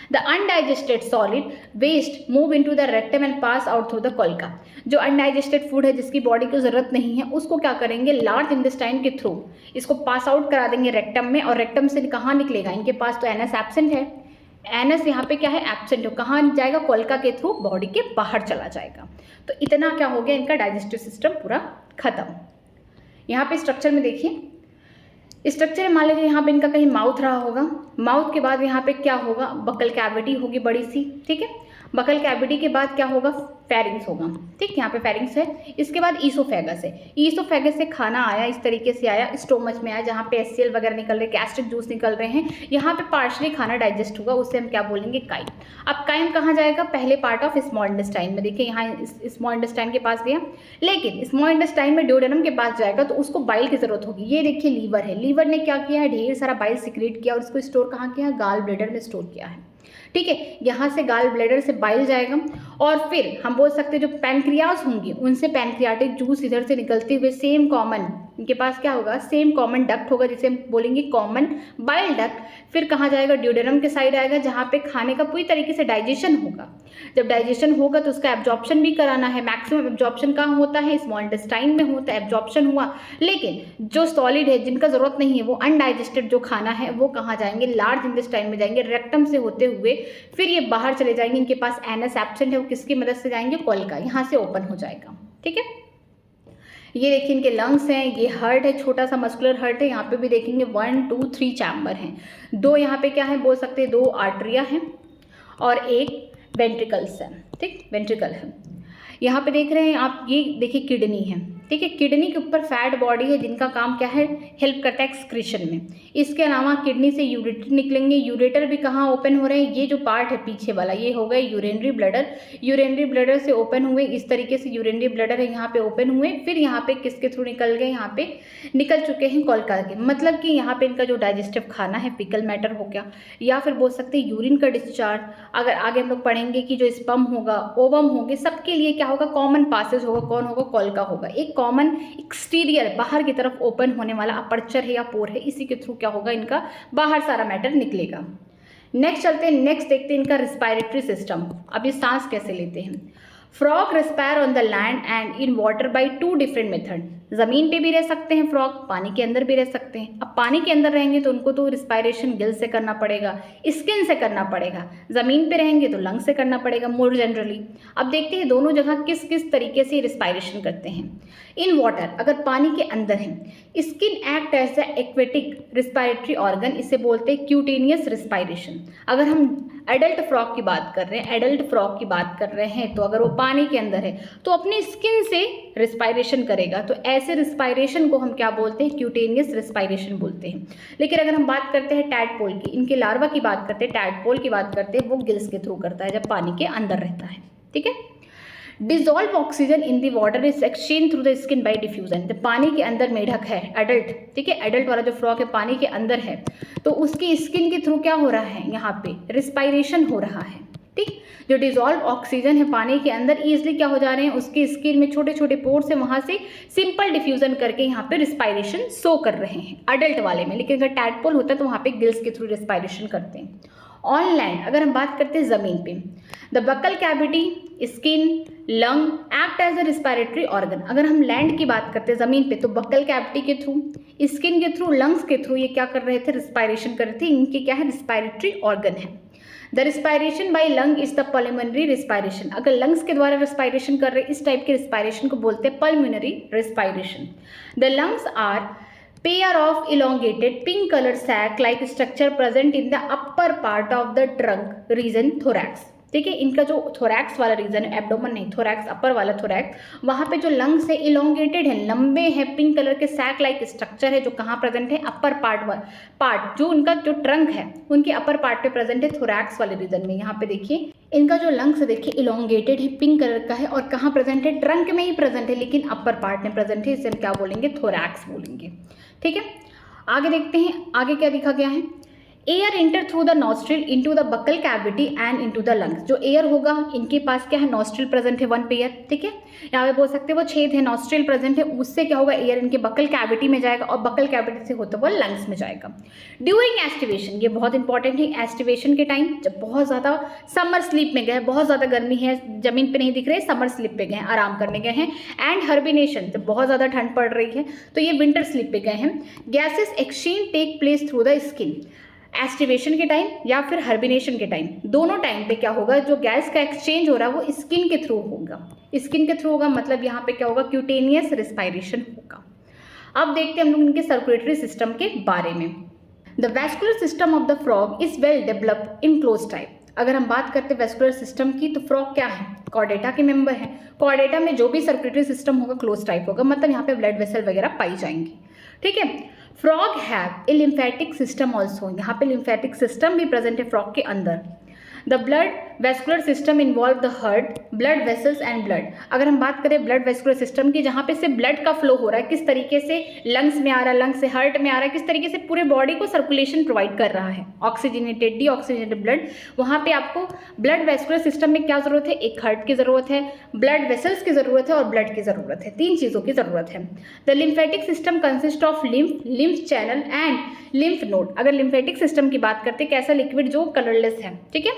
S1: The undigested solid waste move into the rectum and pass out through the colca। जो अनडाइजेस्टेड फूड है, जिसकी बॉडी को जरूरत नहीं है, उसको क्या करेंगे, लार्ज इंटेस्टाइन के थ्रू इसको पास आउट करा देंगे रेक्टम में। और रेक्टम से कहाँ निकलेगा, इनके पास तो एनस एब्सेंट है, एनस यहाँ पे क्या है, एब्सेंट हो, कहाँ जाएगा, कोल्का के थ्रू बॉडी के बाहर चला जाएगा। तो इतना क्या हो गया, इनका डाइजेस्टिव सिस्टम पूरा खत्म। यहाँ पे स्ट्रक्चर में देखिए, स्ट्रक्चर मान लीजिए यहाँ पे इनका कहीं माउथ रहा होगा, माउथ के बाद यहाँ पे क्या होगा, बकल कैविटी होगी बड़ी सी, ठीक है। बकल कैविटी के बाद क्या होगा, फेरिंग्स होगा, ठीक, यहाँ पे फेरिंग्स है। इसके बाद ईसोफेगस है, ईसोफेगस से खाना आया, इस तरीके से आया, स्टोमच में आया, जहाँ पे एचसीएल वगैरह निकल रहे, गैस्ट्रिक जूस निकल रहे हैं, यहाँ पे पार्शली खाना डाइजेस्ट होगा, उससे हम क्या बोलेंगे, काइम। अब काइम कहाँ जाएगा, पहले पार्ट ऑफ स्मॉल इंटेस्टाइन में। देखिए यहाँ स्मॉल इंटेस्टाइन के पास गया, लेकिन स्मॉल इंटेस्टाइन में ड्यूडेनम के पास जाएगा तो उसको बाइल की जरूरत होगी। ये देखिए लीवर है, लीवर ने क्या किया है, ढेर सारा बाइल सिक्रेट किया और उसको स्टोर कहाँ किया, गाल ब्लैडर में स्टोर किया है, ठीक है। यहाँ से गाल ब्लैडर से बाइल जाएगा और फिर हम बोल सकते हैं जो पैनक्रियाज होंगी उनसे पैनक्रियाटिक जूस इधर से निकलते हुए सेम कॉमन, इनके पास क्या होगा, सेम कॉमन डक्ट होगा, जिसे हम बोलेंगे कॉमन बाइल डक्ट। फिर कहाँ जाएगा, ड्यूडेनम के साइड आएगा, जहाँ पे खाने का पूरी तरीके से डाइजेशन होगा। जब डाइजेशन होगा तो उसका एब्जॉर्प्शन भी कराना है। मैक्सिमम एब्जॉर्प्शन कहाँ होता है, स्मॉल इंटेस्टाइन में होता है, एब्जॉर्प्शन हुआ। लेकिन जो सॉलिड है, जिनका जरूरत नहीं है, वो अनडाइजेस्टेड जो खाना है, वो कहाँ जाएंगे, लार्ज इंटेस्टाइन में जाएंगे, रेक्टम से होते हुए फिर ये बाहर चले जाएंगे। इनके पास एनस एब्सेंट है, वो किसकी मदद से जाएंगे, कोल्का, यहाँ से ओपन हो जाएगा, ठीक है। ये देखिए इनके लंग्स हैं, ये हार्ट है, छोटा सा मस्कुलर हार्ट है। यहाँ पे भी देखेंगे 1 2 3 चैम्बर हैं, 2 यहाँ पे क्या है, बोल सकते हैं 2 आर्टरिया हैं और एक वेंट्रिकल्स है, ठीक, वेंट्रिकल है। यहाँ पे देख रहे हैं आप, ये देखिए किडनी है, ठीक है। किडनी के ऊपर फैट बॉडी है, जिनका काम क्या है, हेल्प करता है एक्सक्रीशन में। इसके अलावा किडनी से यूरेटर निकलेंगे, यूरेटर भी कहाँ ओपन हो रहे हैं, ये जो पार्ट है पीछे वाला, ये हो गए यूरिनरी ब्लैडर, यूरिनरी ब्लैडर से ओपन हुए, इस तरीके से यूरिनरी ब्लैडर है, यहाँ पे ओपन हुए, फिर यहाँ पे किसके थ्रू निकल गए, यहाँ पे निकल चुके हैं कोल्का के। मतलब कि यहाँ पे इनका जो डाइजेस्टिव खाना है, फीकल मैटर हो गया, या फिर बोल सकते हैं यूरिन का डिस्चार्ज। अगर आगे हम लोग पढ़ेंगे कि जो स्पर्म होगा, ओवम होंगे, सबके लिए क्या होगा, कॉमन पासेज होगा, कौन होगा, कोल्का होगा। एक कॉमन एक्सटीरियर बाहर की तरफ ओपन होने वाला अपर्चर है या पोर है, इसी के थ्रू क्या होगा, इनका बाहर सारा मैटर निकलेगा। नेक्स्ट चलते हैं, नेक्स्ट देखते हैं इनका रिस्पायरेटरी सिस्टम। अब ये सांस कैसे लेते हैं। Frog respire on the land and in water by 2 different method. ज़मीन पे भी रह सकते हैं फ्रॉग, पानी के अंदर भी रह सकते हैं। अब पानी के अंदर रहेंगे तो उनको तो रिस्पायरेशन गिल से करना पड़ेगा, स्किन से करना पड़ेगा। ज़मीन पे रहेंगे तो लंग से करना पड़ेगा मोर जनरली। अब देखते हैं दोनों जगह किस किस तरीके से रिस्पायरेशन करते हैं। इन वाटर, अगर पानी के अंदर है, skin act as the aquatic respiratory organ, इसे बोलते हैं क्यूटेनियस रिस्पायरेशन। अगर हम एडल्ट फ्रॉग की बात कर रहे हैं, एडल्ट फ्रॉग की बात कर रहे हैं, तो अगर वो पानी के अंदर है तो अपनी स्किन से रिस्पायरेशन करेगा। तो ऐसे रिस्पायरेशन को हम क्या बोलते हैं, क्यूटेनियस रिस्पायरेशन बोलते हैं। लेकिन अगर हम बात करते हैं टैडपोल की, इनके लार्वा की बात करते हैं, टैडपोल की बात करते हैं, वो गिल्स के थ्रू करता है जब पानी के अंदर रहता है, ठीक है। Dissolve oxygen in the water is exchange through the skin by diffusion. जब पानी के अंदर मेढक है, एडल्ट, ठीक है, एडल्ट वाला जो फ्रॉग है पानी के अंदर है, तो उसकी स्किन के थ्रू क्या हो रहा है, यहाँ पे रिस्पायरेशन हो रहा है, ठीक। जो डिजॉल्व ऑक्सीजन है पानी के अंदर ईजिली क्या हो जा रहे हैं, उसकी स्किन में छोटे छोटे पोर्स है, वहाँ से सिंपल डिफ्यूजन करके यहाँ पे रिस्पायरेशन शो कर रहे हैं अडल्ट वाले में। लेकिन अगर टैडपोल होता है तो वहाँ पे गिल्स के थ्रू रिस्पायरेशन करते हैं। ऑन लैंड अगर हम बात करते हैं ज़मीन पे, the buccal cavity, skin, lung act as a respiratory organ. अगर हम लैंड की बात करते हैं ज़मीन पे, तो बकल कैविटी के थ्रू, स्किन के थ्रू, लंग्स के थ्रू ये क्या कर रहे थे, रिस्पायरेशन कर रहे थे। इनके क्या है, रिस्पायरेटरी ऑर्गन है। The respiration by lung is the pulmonary respiration. अगर लंग्स के द्वारा रिस्पायरेशन कर रहे हैं, इस टाइप के रिस्पायरेशन को बोलते हैं pulmonary respiration. The lungs are pair of elongated pink colored sac like structure present in the upper part of the trunk region thorax। ठीक है, इनका जो थोरैक्स वाला रीजन है, एब्डोमन नहीं, थोरैक्स, अपर वाला थोरैक्स, वहाँ पे जो लंग्स है इलोंगेटेड है, लंबे हैं, पिंक कलर के सैक लाइक स्ट्रक्चर है जो कहाँ प्रेजेंट है, अपर पार्ट जो उनका जो ट्रंक है उनके अपर पार्ट पे प्रेजेंट है, थोरैक्स वाले रीजन में। यहाँ पे देखिए इनका जो लंग्स है, देखिए इलोंगेटेड है, पिंक कलर का है और कहाँ प्रेजेंट है, ट्रंक में ही प्रेजेंट है, लेकिन अपर पार्ट में प्रेजेंट है। इसे हम क्या बोलेंगे, थोरैक्स बोलेंगे। ठीक है, आगे देखते हैं, आगे क्या लिखा गया है। Air inter through the nostril into the buccal cavity and into the lungs. जो एयर होगा, इनके पास क्या है, नॉस्ट्रिल प्रेजेंट है, वन पेयर। ठीक है, यहाँ पे बोल सकते हैं वो छेद है, नॉस्ट्रिल प्रेजेंट है, उससे क्या होगा, एयर इनके बकल कैविटी में जाएगा और बकल कैविटी से होता हुआ लंग्स में जाएगा। ड्यूरिंग एस्टिवेशन, ये बहुत इंपॉर्टेंट है, एस्टिवेशन के टाइम जब बहुत ज़्यादा समर स्लीप में गए, बहुत ज़्यादा गर्मी है, जमीन पे नहीं दिख रहे, समर स्लीप पे गए, आराम करने गए हैं। एंड हर्बिनेशन, जब बहुत ज़्यादा ठंड पड़ रही है तो ये विंटर स्लीप पे गए हैं। Gases exchange take place through the skin. Aestivation के टाइम या फिर हर्बिनेशन के टाइम, दोनों टाइम पे क्या होगा, जो गैस का एक्सचेंज हो रहा है वो स्किन के थ्रू होगा। स्किन के थ्रू होगा मतलब यहाँ पे क्या होगा, क्यूटेनियस रिस्पायरेशन होगा। अब देखते हैं हम लोग इनके सर्कुलेटरी सिस्टम के बारे में। The vascular system of the frog is well developed in close type. अगर हम बात करते हैं वैस्कुलर सिस्टम की, तो फ्रॉग क्या है, कॉर्डेटा के मेंबर है। कॉर्डेटा में जो भी सर्कुलेटरी सिस्टम होगा क्लोज टाइप होगा, मतलब यहाँ पे ब्लड वेसल वगैरह पाई जाएंगी। ठीक है, frog have a lymphatic system also. यहाँ पे लिम्फेटिक सिस्टम भी प्रेजेंट है फ्रॉग के अंदर। The blood vascular system involve the heart, blood vessels and blood. अगर हम बात करें ब्लड वेस्कुलर सिस्टम की, जहाँ पे से ब्लड का फ्लो हो रहा है, किस तरीके से लंग्स में आ रहा है, लंग्स से हार्ट में आ रहा है, किस तरीके से पूरे बॉडी को सर्कुलेशन प्रोवाइड कर रहा है, ऑक्सीजनेटेड, डीऑक्सीजनेटेड ब्लड। वहाँ पे आपको ब्लड वेस्कुलर सिस्टम में क्या जरूरत है, एक हार्ट की जरूरत है, ब्लड वेसल्स की जरूरत है और ब्लड की जरूरत है, तीन चीज़ों की जरूरत है। The lymphatic system consist of lymph channel and lymph node. अगर लिम्फेटिक सिस्टम की बात करते हैं, कैसा लिक्विड जो कलरलेस है, ठीक है,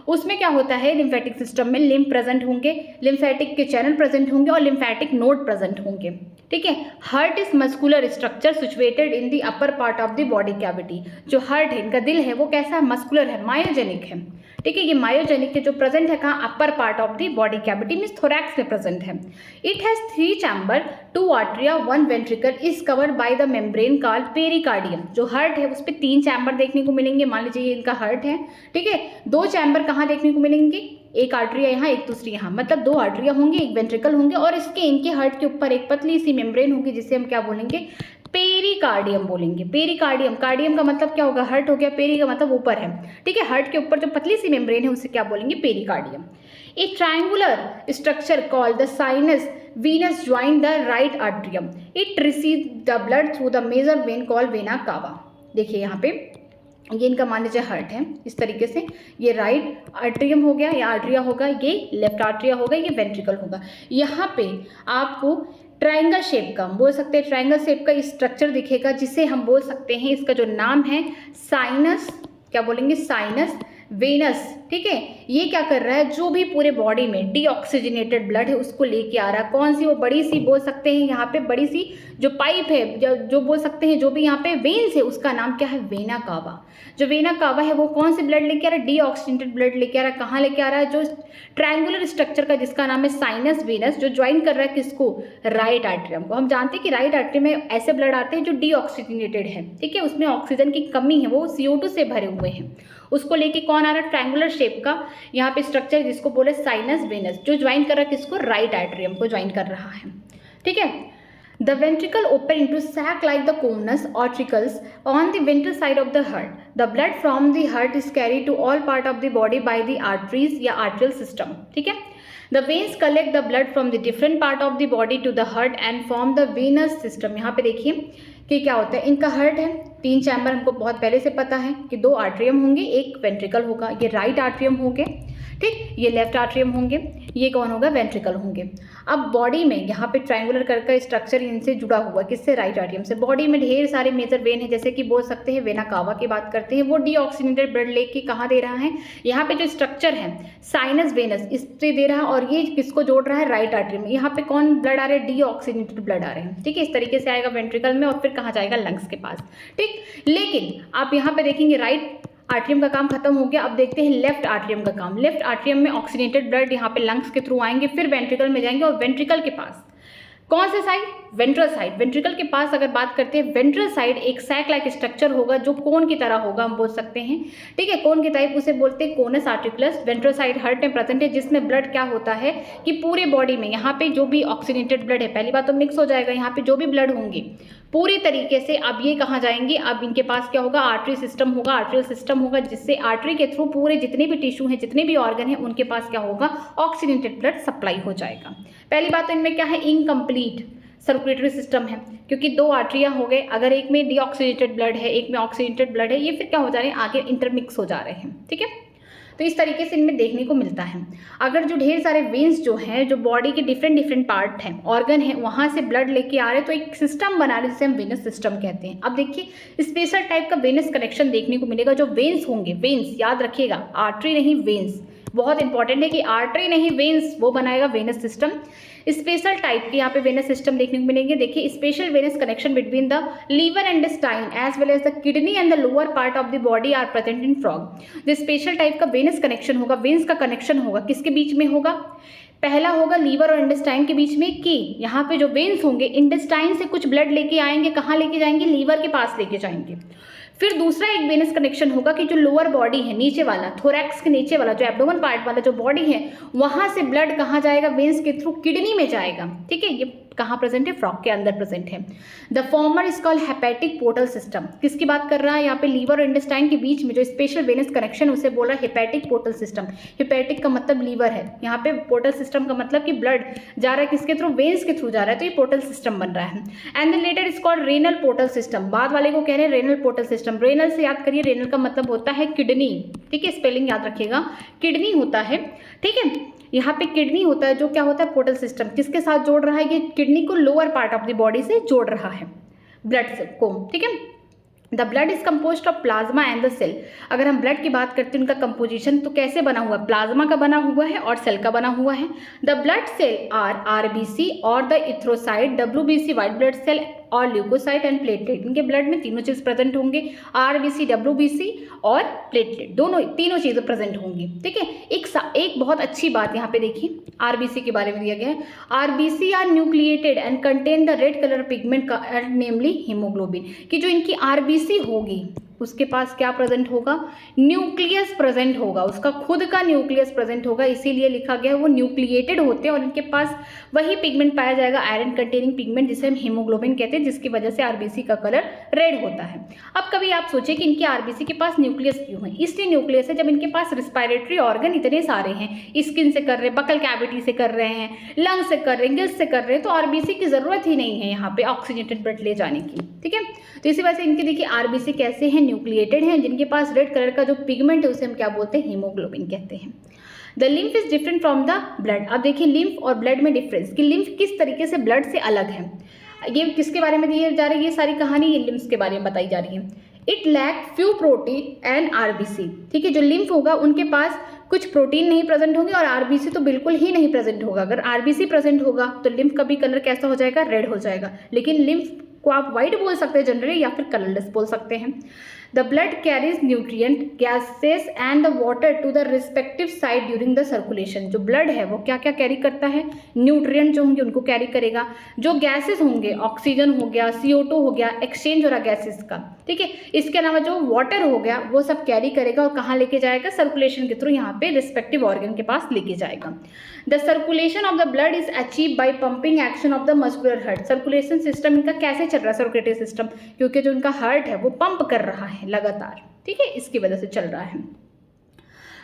S1: उसमें क्या होता है, लिम्फेटिक सिस्टम में लिम्फ प्रेजेंट होंगे, लिम्फेटिक के चैनल प्रेजेंट होंगे और लिम्फेटिक नोड प्रेजेंट होंगे। ठीक है, heart is muscular structure situated in the upper part of the body cavity. जो हार्ट है, इनका दिल है, वो कैसा है, मस्कुलर है, मायोजेनिक है। ठीक है, ये मायोजेनिक है, जो प्रेजेंट है कहाँ, upper part of the body cavity means thorax में प्रेजेंट है। It has 3 chamber, 2 आर्टरिया, 1 ventricle, is covered by the membrane called pericardium. जो हार्ट है उस पर 3 चैम्बर देखने को मिलेंगे। मान लीजिए ये इनका हार्ट है, ठीक है, 2 चैम्बर कहाँ देखने को मिलेंगे, एक आर्टरिया यहाँ, एक दूसरी यहाँ, मतलब 2 आर्टरिया होंगे, एक वेंट्रिकल होंगे और इसके इनके हार्ट के ऊपर एक पतली सी मेम्ब्रेन होगी, जिसे हम क्या बोलेंगे, पेरिकार्डियम बोलेंगे। पेरिकार्डियम, कार्डियम का मतलब क्या होगा, हार्ट हो गया, पेरी का मतलब ऊपर है। ठीक है, हार्ट के ऊपर जो पतली सी मेम्ब्रेन है उसे क्या बोलेंगे, pericardium. A triangular structure called the sinus venous join the right atrium. It receives the blood through the major vein called vena cava. देखिए यहाँ पे ये इनका मान लीजिए हार्ट है, इस तरीके से ये राइट आर्ट्रियम हो गया या आर्ट्रिया होगा, ये लेफ्ट आर्ट्रिया होगा, ये वेंट्रिकल होगा। यहाँ पे आपको ट्रायंगल शेप का, बोल सकते हैं ट्रायंगल शेप का स्ट्रक्चर दिखेगा, जिसे हम बोल सकते हैं, इसका जो नाम है साइनस, क्या बोलेंगे, साइनस वेनस। ठीक है, ये क्या कर रहा है, जो भी पूरे बॉडी में डीऑक्सीजनेटेड ब्लड है उसको लेके आ रहा है। कौन सी, वो बड़ी सी बोल सकते हैं यहाँ पे, बड़ी सी जो पाइप है, जो बोल सकते हैं, जो भी यहाँ पे वेन्स है उसका नाम क्या है, वेना कावा। जो वेना कावा है वो कौन सी ब्लड लेके आ रहा है, डीऑक्सीजनेटेड ब्लड लेके आ रहा है। कहाँ लेके आ रहा है, जो ट्रायंगुलर स्ट्रक्चर का जिसका नाम है साइनस वेनस, जो ज्वाइन कर रहा है किसको, राइट आर्टरियम को। हम जानते हैं कि राइट आर्टरियम में ऐसे ब्लड आते हैं जो डीऑक्सीजनेटेड है, ठीक है, उसमें ऑक्सीजन की कमी है, वो CO2 से भरे हुए हैं, उसको लेके कौन आ रहा है, ट्रायंगुलर शेप का यहाँ पे स्ट्रक्चर, जिसको बोले साइनस वेनस, जो ज्वाइन कर रहा है किसको, राइट आर्टरियम को ज्वाइन कर रहा है। ठीक है, the ventricle open into sac like the conus arteriosus on the ventral side of the heart. The blood from the heart is carry to all part of the body by the arteries या arterial system. ठीक है, the veins collect the blood from the different part of the body to the heart and form the venous system. यहाँ पे देखिए कि क्या होता है, इनका हार्ट है, 3 चैम्बर हमको बहुत पहले से पता है कि 2 आर्ट्रियम होंगे, एक वेंट्रिकल होगा, ये राइट आर्ट्रियम हो गए। ठीक, ये लेफ्ट आर्ट्रियम होंगे, ये कौन होगा, वेंट्रिकल होंगे। अब बॉडी में यहाँ पे ट्रायंगुलर कर का स्ट्रक्चर इनसे जुड़ा हुआ, किससे, राइट आर्ट्रियम से। बॉडी में ढेर सारे मेजर वेन है, जैसे कि बोल सकते हैं वेना कावा की बात करते हैं, वो डीऑक्सीजनेटेड ब्लड लेके कहाँ दे रहा है, यहाँ पे जो स्ट्रक्चर है साइनस वेनस इससे दे रहा है, और ये किसको जोड़ रहा है, राइट आर्ट्रियम में। यहाँ पे कौन ब्लड आ रहे हैं, डीऑक्सीजनेटेड ब्लड आ रहे हैं, ठीक है। इस तरीके से आएगा वेंट्रिकल में और फिर कहाँ जाएगा, लंग्स के पास, ठीक। लेकिन आप यहाँ पे देखेंगे राइट आर्ट्रियम का काम खत्म हो गया। अब देखते हैं लेफ्ट आर्ट्रियम का काम। लेफ्ट आर्ट्रियम में ऑक्सीजनेटेड ब्लड यहाँ पे लंग्स के थ्रू आएंगे, फिर वेंट्रिकल में जाएंगे, और वेंट्रिकल के पास कौन से साइड, वेंट्रल साइड। वेंट्रिकल के पास अगर बात करते हैं, वेंट्रल साइड एक सैक लाइक स्ट्रक्चर होगा जो कोन की तरह होगा, हम बोल सकते हैं, ठीक है। कोन की टाइप उसे बोलते हैं कोनस आर्टिकुलस। वेंट्रल साइड हर्ट में प्रेजेंट है, जिसमें ब्लड क्या होता है कि पूरे बॉडी में यहाँ पे जो भी ऑक्सीजनेटेड ब्लड है, पहली बात तो मिक्स हो जाएगा, यहाँ पे जो भी ब्लड होंगे पूरी तरीके से। अब ये कहाँ जाएंगे, अब इनके पास क्या होगा, आर्टरी सिस्टम होगा, आर्ट्रियल सिस्टम होगा, जिससे आर्टरी के थ्रू पूरे जितने भी टिश्यू हैं, जितने भी ऑर्गन हैं, उनके पास क्या होगा, ऑक्सीजनेटेड ब्लड सप्लाई हो जाएगा। पहली बात तो इनमें क्या है, इनकम्प्लीट सर्कुलेटरी सिस्टम है, क्योंकि दो आर्टरियाँ हो गए, अगर एक में डीऑक्सीजनेटेड ब्लड है, एक में ऑक्सीजनेटेड ब्लड है, ये फिर क्या हो जा रहे हैं, आगे इंटरमिक्स हो जा रहे हैं, ठीक है। तो इस तरीके से इनमें देखने को मिलता है। अगर जो ढेर सारे वेन्स जो हैं, जो बॉडी के डिफरेंट पार्ट हैं, ऑर्गन है, वहाँ से ब्लड लेके आ रहे हैं, तो एक सिस्टम बना रहे हैं जिसे हम वेनस सिस्टम कहते हैं। अब देखिए स्पेशल टाइप का वेनस कनेक्शन देखने को मिलेगा। जो वेन्स होंगे, वेन्स याद रखिएगा, आर्टरी नहीं वेन्स, बहुत इंपॉर्टेंट है कि आर्टरी नहीं वेन्स, वो बनाएगा वेनस सिस्टम। स्पेशल टाइप के यहाँ पे वेनस सिस्टम देखने को मिलेंगे। देखिए special venous connection between the liver and intestine as well as the kidney and the lower part of the body are present in frog. जो स्पेशल टाइप का venous connection होगा, वेन्स का connection होगा, किसके बीच में होगा, पहला होगा लीवर और इंटेस्टाइन के बीच में, कि यहाँ पे जो वेन्स होंगे इंटेस्टाइन से कुछ ब्लड लेके आएंगे, कहाँ लेके जाएंगे, लीवर के पास लेके जाएंगे। फिर दूसरा एक वेनस कनेक्शन होगा कि जो लोअर बॉडी है, नीचे वाला, थोरैक्स के नीचे वाला, जो एब्डोमेन पार्ट वाला जो बॉडी है, वहां से ब्लड कहाँ जाएगा, वेन्स के थ्रू किडनी में जाएगा, ठीक है। ये कहाँ प्रेजेंट है, फ्रॉग के अंदर प्रेजेंट है। The former is called hepatic portal system. किसकी बात कर रहा है यहाँ पे, लीवर और इंटेस्टाइन के बीच में जो स्पेशल वेनस कनेक्शन, उसे बोल रहा है हेपेटिक पोर्टल सिस्टम। हेपेटिक का मतलब लीवर है, यहाँ पे पोर्टल सिस्टम का मतलब कि ब्लड जा रहा है किसके थ्रू, वेन्स के थ्रू जा रहा है, तो ये पोर्टल सिस्टम बन रहा है। And then latter is called renal portal system. बाद वाले को कह रहे हैं रेनल पोर्टल सिस्टम। रेनल से याद करिए, रेनल का मतलब होता है किडनी, ठीक है, स्पेलिंग याद रखिएगा, किडनी होता है, ठीक है। यहाँ पे किडनी होता है, जो क्या होता है, पोर्टल सिस्टम। किसके साथ जोड़ रहा है, ये किडनी को lower part of the body से जोड़ रहा है, ब्लड से को, ठीक है। The blood is compose of plasma and the cell. अगर हम ब्लड की बात करते हैं, उनका कंपोजिशन तो कैसे बना हुआ है, प्लाज्मा का बना हुआ है और सेल का बना हुआ है। The blood cell are RBC और the erythrocyte, WBC white blood cell और ल्यूकोसाइट एंड प्लेटलेट। इनके ब्लड में तीनों चीज़ प्रेजेंट होंगे, आरबीसी, डब्ल्यूबीसी और प्लेटलेट, दोनों तीनों चीज़ें प्रेजेंट होंगी, ठीक है। एक बहुत अच्छी बात यहाँ पे देखिए, आरबीसी के बारे में दिया गया है। RBC are nucleated and contain the red colour pigment namely haemoglobin. कि जो इनकी आरबीसी होगी उसके पास क्या प्रेजेंट होगा, न्यूक्लियस प्रेजेंट होगा, उसका खुद का न्यूक्लियस प्रेजेंट होगा, इसीलिए लिखा गया है वो न्यूक्लिएटेड होते हैं और इनके पास वही पिगमेंट पाया जाएगा, आयरन कंटेनिंग पिगमेंट, जिसे हम हीमोग्लोबिन कहते हैं, जिसकी वजह से आरबीसी का कलर रेड होता है। अब कभी आप सोचिए कि इनके आरबीसी के पास न्यूक्लियस क्यों है, इसलिए न्यूक्लियस है जब इनके पास रिस्पायरेटरी ऑर्गन इतने सारे हैं, स्किन से कर रहे हैं, बकल कैविटी से कर रहे हैं, लंग से कर रहे हैं, गिल्स से कर रहे हैं, तो आरबीसी की जरूरत ही नहीं है यहाँ पे ऑक्सीजनेटेड ब्लड ले जाने की, ठीक है। तो इसी वजह से इनके देखिए आरबीसी कैसे हैं, न्यूक्लिएटेड हैं, जिनके पास रेड कलर का जो पिगमेंट है उसे हम क्या बोलते हैं, हीमोग्लोबिन कहते हैं। The lymph is different from the blood. अब देखिए लिम्फ और ब्लड में डिफरेंस, कि लिम्फ किस तरीके से ब्लड से अलग है। ये किसके बारे में दी जा रही है, ये सारी कहानी ये लिम्फ के बारे में बताई जा रही है। It lack few protein and RBC, ठीक है। जो लिम्फ होगा उनके पास कुछ प्रोटीन नहीं प्रेजेंट होंगे और आरबीसी तो बिल्कुल ही नहीं प्रेजेंट होगा। अगर आरबीसी प्रेजेंट होगा तो लिम्फ का भी कलर कैसा हो जाएगा, रेड हो जाएगा। लेकिन लिम्फ को आप वाइट बोल सकते हैं जनरली, या फिर कलरलेस बोल सकते हैं। The blood carries nutrient, gases and the water to the respective side during the circulation. जो ब्लड है वो क्या क्या कैरी करता है, न्यूट्रिएंट जो होंगे उनको कैरी करेगा, जो गैसेस होंगे, ऑक्सीजन हो गया, CO2 हो गया, एक्सचेंज हो रहा गैसेस का, ठीक है। इसके अलावा जो वाटर हो गया वो सब कैरी करेगा और कहाँ लेके जाएगा, सर्कुलेशन के थ्रू यहाँ पे रिस्पेक्टिव ऑर्गन के पास लेके जाएगा। The circulation of the blood is achieve by pumping action of the muscular heart. Circulation system इनका कैसे चल रहा है, सर्कुलेटरी सिस्टम, क्योंकि जो उनका हार्ट है वो पंप कर रहा है लगातार, ठीक है, इसकी वजह से चल रहा है।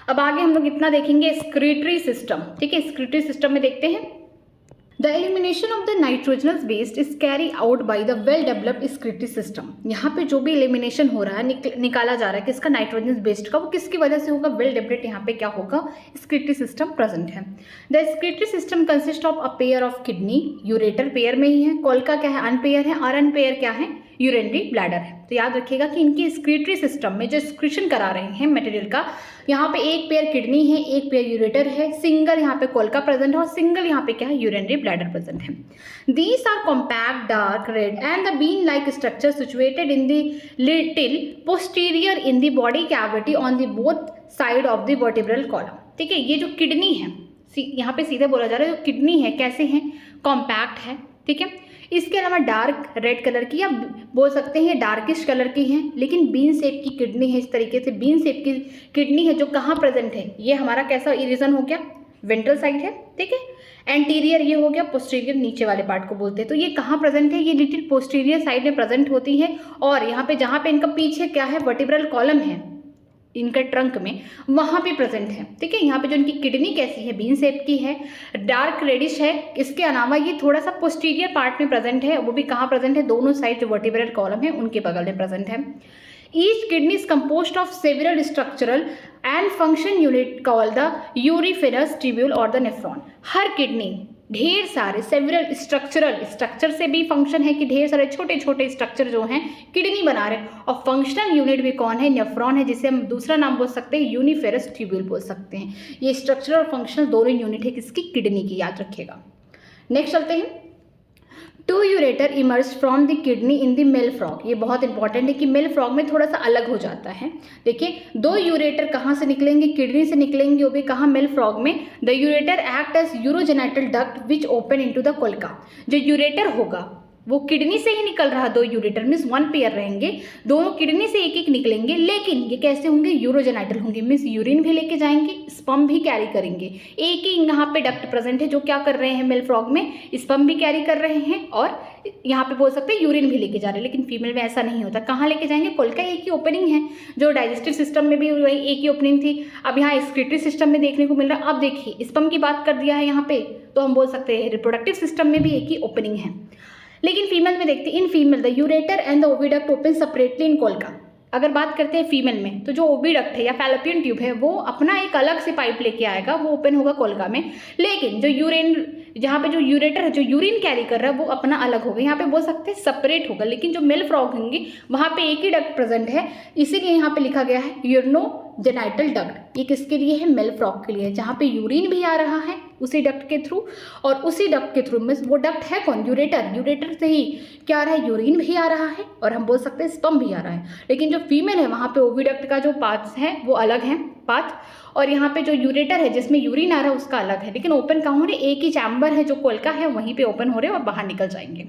S1: अब आगे हम लोग इतना देखेंगे स्क्रीटरी सिस्टम, ठीक है। स्क्रीटरी सिस्टम में देखते हैं the elimination of the nitrogenous waste is carry out by the well developed excretory system. यहाँ पे जो भी एलिमिनेशन हो रहा है, निकाला जा रहा है किसका, नाइट्रोजनस वेस्ट का, वो किसकी वजह से होगा, वेल डेवलप्ड यहाँ पे क्या होगा, एक्सक्रीटरी सिस्टम प्रेजेंट है। The excretory system consist of a pair of kidney, ureter pair में ही है, कोल्का क्या है, अनपेयर है, और अनपेयर क्या है, यूरिनरी ब्लैडर है। तो याद रखिएगा कि इनकी एक्सक्रीटरी सिस्टम में जो एक्सक्रीशन करा रहे हैं मटेरियल का, यहाँ पे एक पेयर किडनी है, एक पेयर यूरेटर है, सिंगल यहाँ पे कोल्का प्रेजेंट है और सिंगल यहाँ पे क्या है, यूरिनरी ब्लैडर प्रेजेंट है। These are compact dark red and the bean like structure situated in the little posterior in the body cavity on the both side of the vertebral column. ठीक है, ये जो kidney है, यहाँ पे सीधे बोला जा रहा है, जो किडनी है कैसे है, कॉम्पैक्ट है। ठीक है, इसके अलावा डार्क रेड कलर की, या बोल सकते हैं डार्किश कलर की है, लेकिन बीन शेप की किडनी है। इस तरीके से बीन शेप की किडनी है जो कहाँ प्रेजेंट है, ये हमारा कैसा रीजन हो गया, वेंट्रल साइड है। ठीक है, एंटीरियर ये हो गया, पोस्टीरियर नीचे वाले पार्ट को बोलते हैं। तो ये कहाँ प्रेजेंट है, ये लिटिल पोस्टीरियर साइड में प्रेजेंट होती है, और यहाँ पे जहाँ पे इनका पीछे क्या है, वर्टिब्रल कॉलम है इनका ट्रंक में, वहाँ पे प्रेजेंट है। ठीक है, यहाँ पे जो इनकी किडनी कैसी है, बीन शेप की है, डार्क रेडिश है। इसके अलावा ये थोड़ा सा पोस्टीरियर पार्ट में प्रेजेंट है, वो भी कहाँ प्रेजेंट है, दोनों साइड जो वर्टिब्रल कॉलम है उनके बगल में प्रेजेंट है। Each kidney is composed of several structural and function unit called the uriniferous tubule और द नेफ्रॉन। हर किडनी ढेर सारे सेवरल स्ट्रक्चर से भी फंक्शन है कि ढेर सारे छोटे छोटे स्ट्रक्चर जो हैं किडनी बना रहे हैं, और फंक्शनल यूनिट भी कौन है, नेफ्रॉन है, जिसे हम दूसरा नाम बोल सकते हैं यूनिफेरस ट्यूब्यूल बोल सकते हैं। ये स्ट्रक्चरल और फंक्शनल दोनों यूनिट है किसकी, किडनी की, याद रखिएगा। नेक्स्ट चलते हैं, two ureter emerge from the kidney in the male frog. ये बहुत इंपॉर्टेंट है कि मेल फ्रॉग में थोड़ा सा अलग हो जाता है। देखिए, दो यूरेटर कहाँ से निकलेंगे, किडनी से निकलेंगे, वो भी कहाँ, मेल फ्रॉग में। The ureter act as urogenital duct which open into the cloaca. जो यूरेटर होगा वो किडनी से ही निकल रहा, दो यूरेटर मीन्स वन पेयर रहेंगे, दोनों किडनी से एक एक निकलेंगे, लेकिन ये कैसे होंगे, यूरोजेनाइटल होंगे, मीन्स यूरिन भी लेके जाएंगे, स्पर्म भी कैरी करेंगे। एक ही यहाँ पे डक्ट प्रेजेंट है जो क्या कर रहे हैं, मेल फ्रॉग में स्पर्म भी कैरी कर रहे हैं और यहाँ पे बोल सकते हैं यूरिन भी लेके जा रहे हैं। लेकिन फीमेल में ऐसा नहीं होता, कहाँ लेके जाएंगे, कोल्का एक ही ओपनिंग है, जो डाइजेस्टिव सिस्टम में भी वही एक ही ओपनिंग थी, अब यहाँ एक्सक्रीटरी सिस्टम में देखने को मिल रहा है। अब देखिए, स्पर्म की बात कर दिया है यहाँ पे, तो हम बोल सकते हैं रिप्रोडक्टिव सिस्टम में भी एक ही ओपनिंग है। लेकिन फीमेल में देखते हैं, in female the ureter and the oviduct open separately in cloaca. अगर बात करते हैं फीमेल में, तो जो ओविडक्ट है या फैलोपियन ट्यूब है वो अपना एक अलग से पाइप लेके आएगा, वो ओपन होगा कोल्का में। लेकिन जो यूरिन, जहाँ पे जो यूरेटर है जो यूरिन कैरी कर रहा है वो अपना अलग होगा, यहाँ पे बोल सकते हैं सेपरेट होगा। लेकिन जो मेल फ्रॉग होंगे वहाँ पे एक ही डक्ट प्रेजेंट है, इसीलिए यहाँ पे लिखा गया है यूरिनोजेनाइटल डक्ट। ये किसके लिए है, मेल फ्रॉग के लिए, जहाँ पे यूरिन भी आ रहा है उसी डक्ट के थ्रू, और उसी डक्ट के थ्रू में वो डक्ट है कौन, यूरेटर, यूरेटर से ही क्या आ रहा है, यूरिन भी आ रहा है और हम बोल सकते हैं स्पर्म भी आ रहा है। लेकिन जो फीमेल है वहाँ पे ओविडक्ट का जो पाथ है वो अलग है पाथ, और यहाँ पे जो यूरेटर है जिसमें यूरिन आ रहा है उसका अलग है। लेकिन ओपन कहाँ हो रहे, एक ही चैम्बर है जो कोल्का है वहीं पे ओपन हो रहे हैं और बाहर निकल जाएंगे।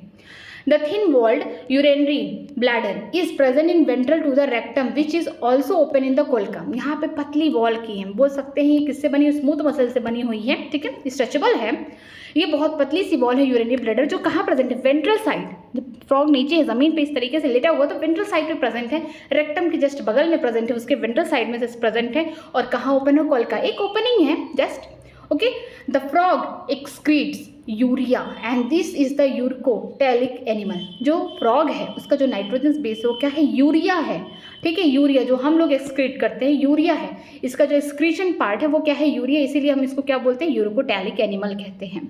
S1: The thin-walled urinary bladder is present in ventral to the rectum, which is also open in the colca. यहाँ पे पतली वॉल की है, बोल सकते हैं ये किससे बनी, स्मूथ मसल से बनी हुई है। ठीक है, स्ट्रेचेबल है, ये बहुत पतली सी वॉल है यूरिनरी ब्लैडर, जो कहाँ प्रेजेंट है, वेंट्रल साइड। जब फ्रॉग नीचे है जमीन पे इस तरीके से लेटा हुआ तो वेंट्रल साइड पे प्रेजेंट है, रेक्टम के जस्ट बगल में प्रेजेंट है, उसके वेंट्रल साइड में से प्रेजेंट है, और कहाँ ओपन है, कोल्का एक ओपनिंग है just. Okay, the frog excretes urea and this is the uricotelic animal. जो फ्रॉग है उसका जो नाइट्रोजन बेस है वो क्या है, यूरिया है। ठीक है, यूरिया जो हम लोग एक्सक्रीट करते हैं यूरिया है, इसका जो एक्सक्रीशन पार्ट है वो क्या है, यूरिया, इसीलिए हम इसको क्या बोलते हैं, यूरिकोटैलिक एनिमल कहते हैं।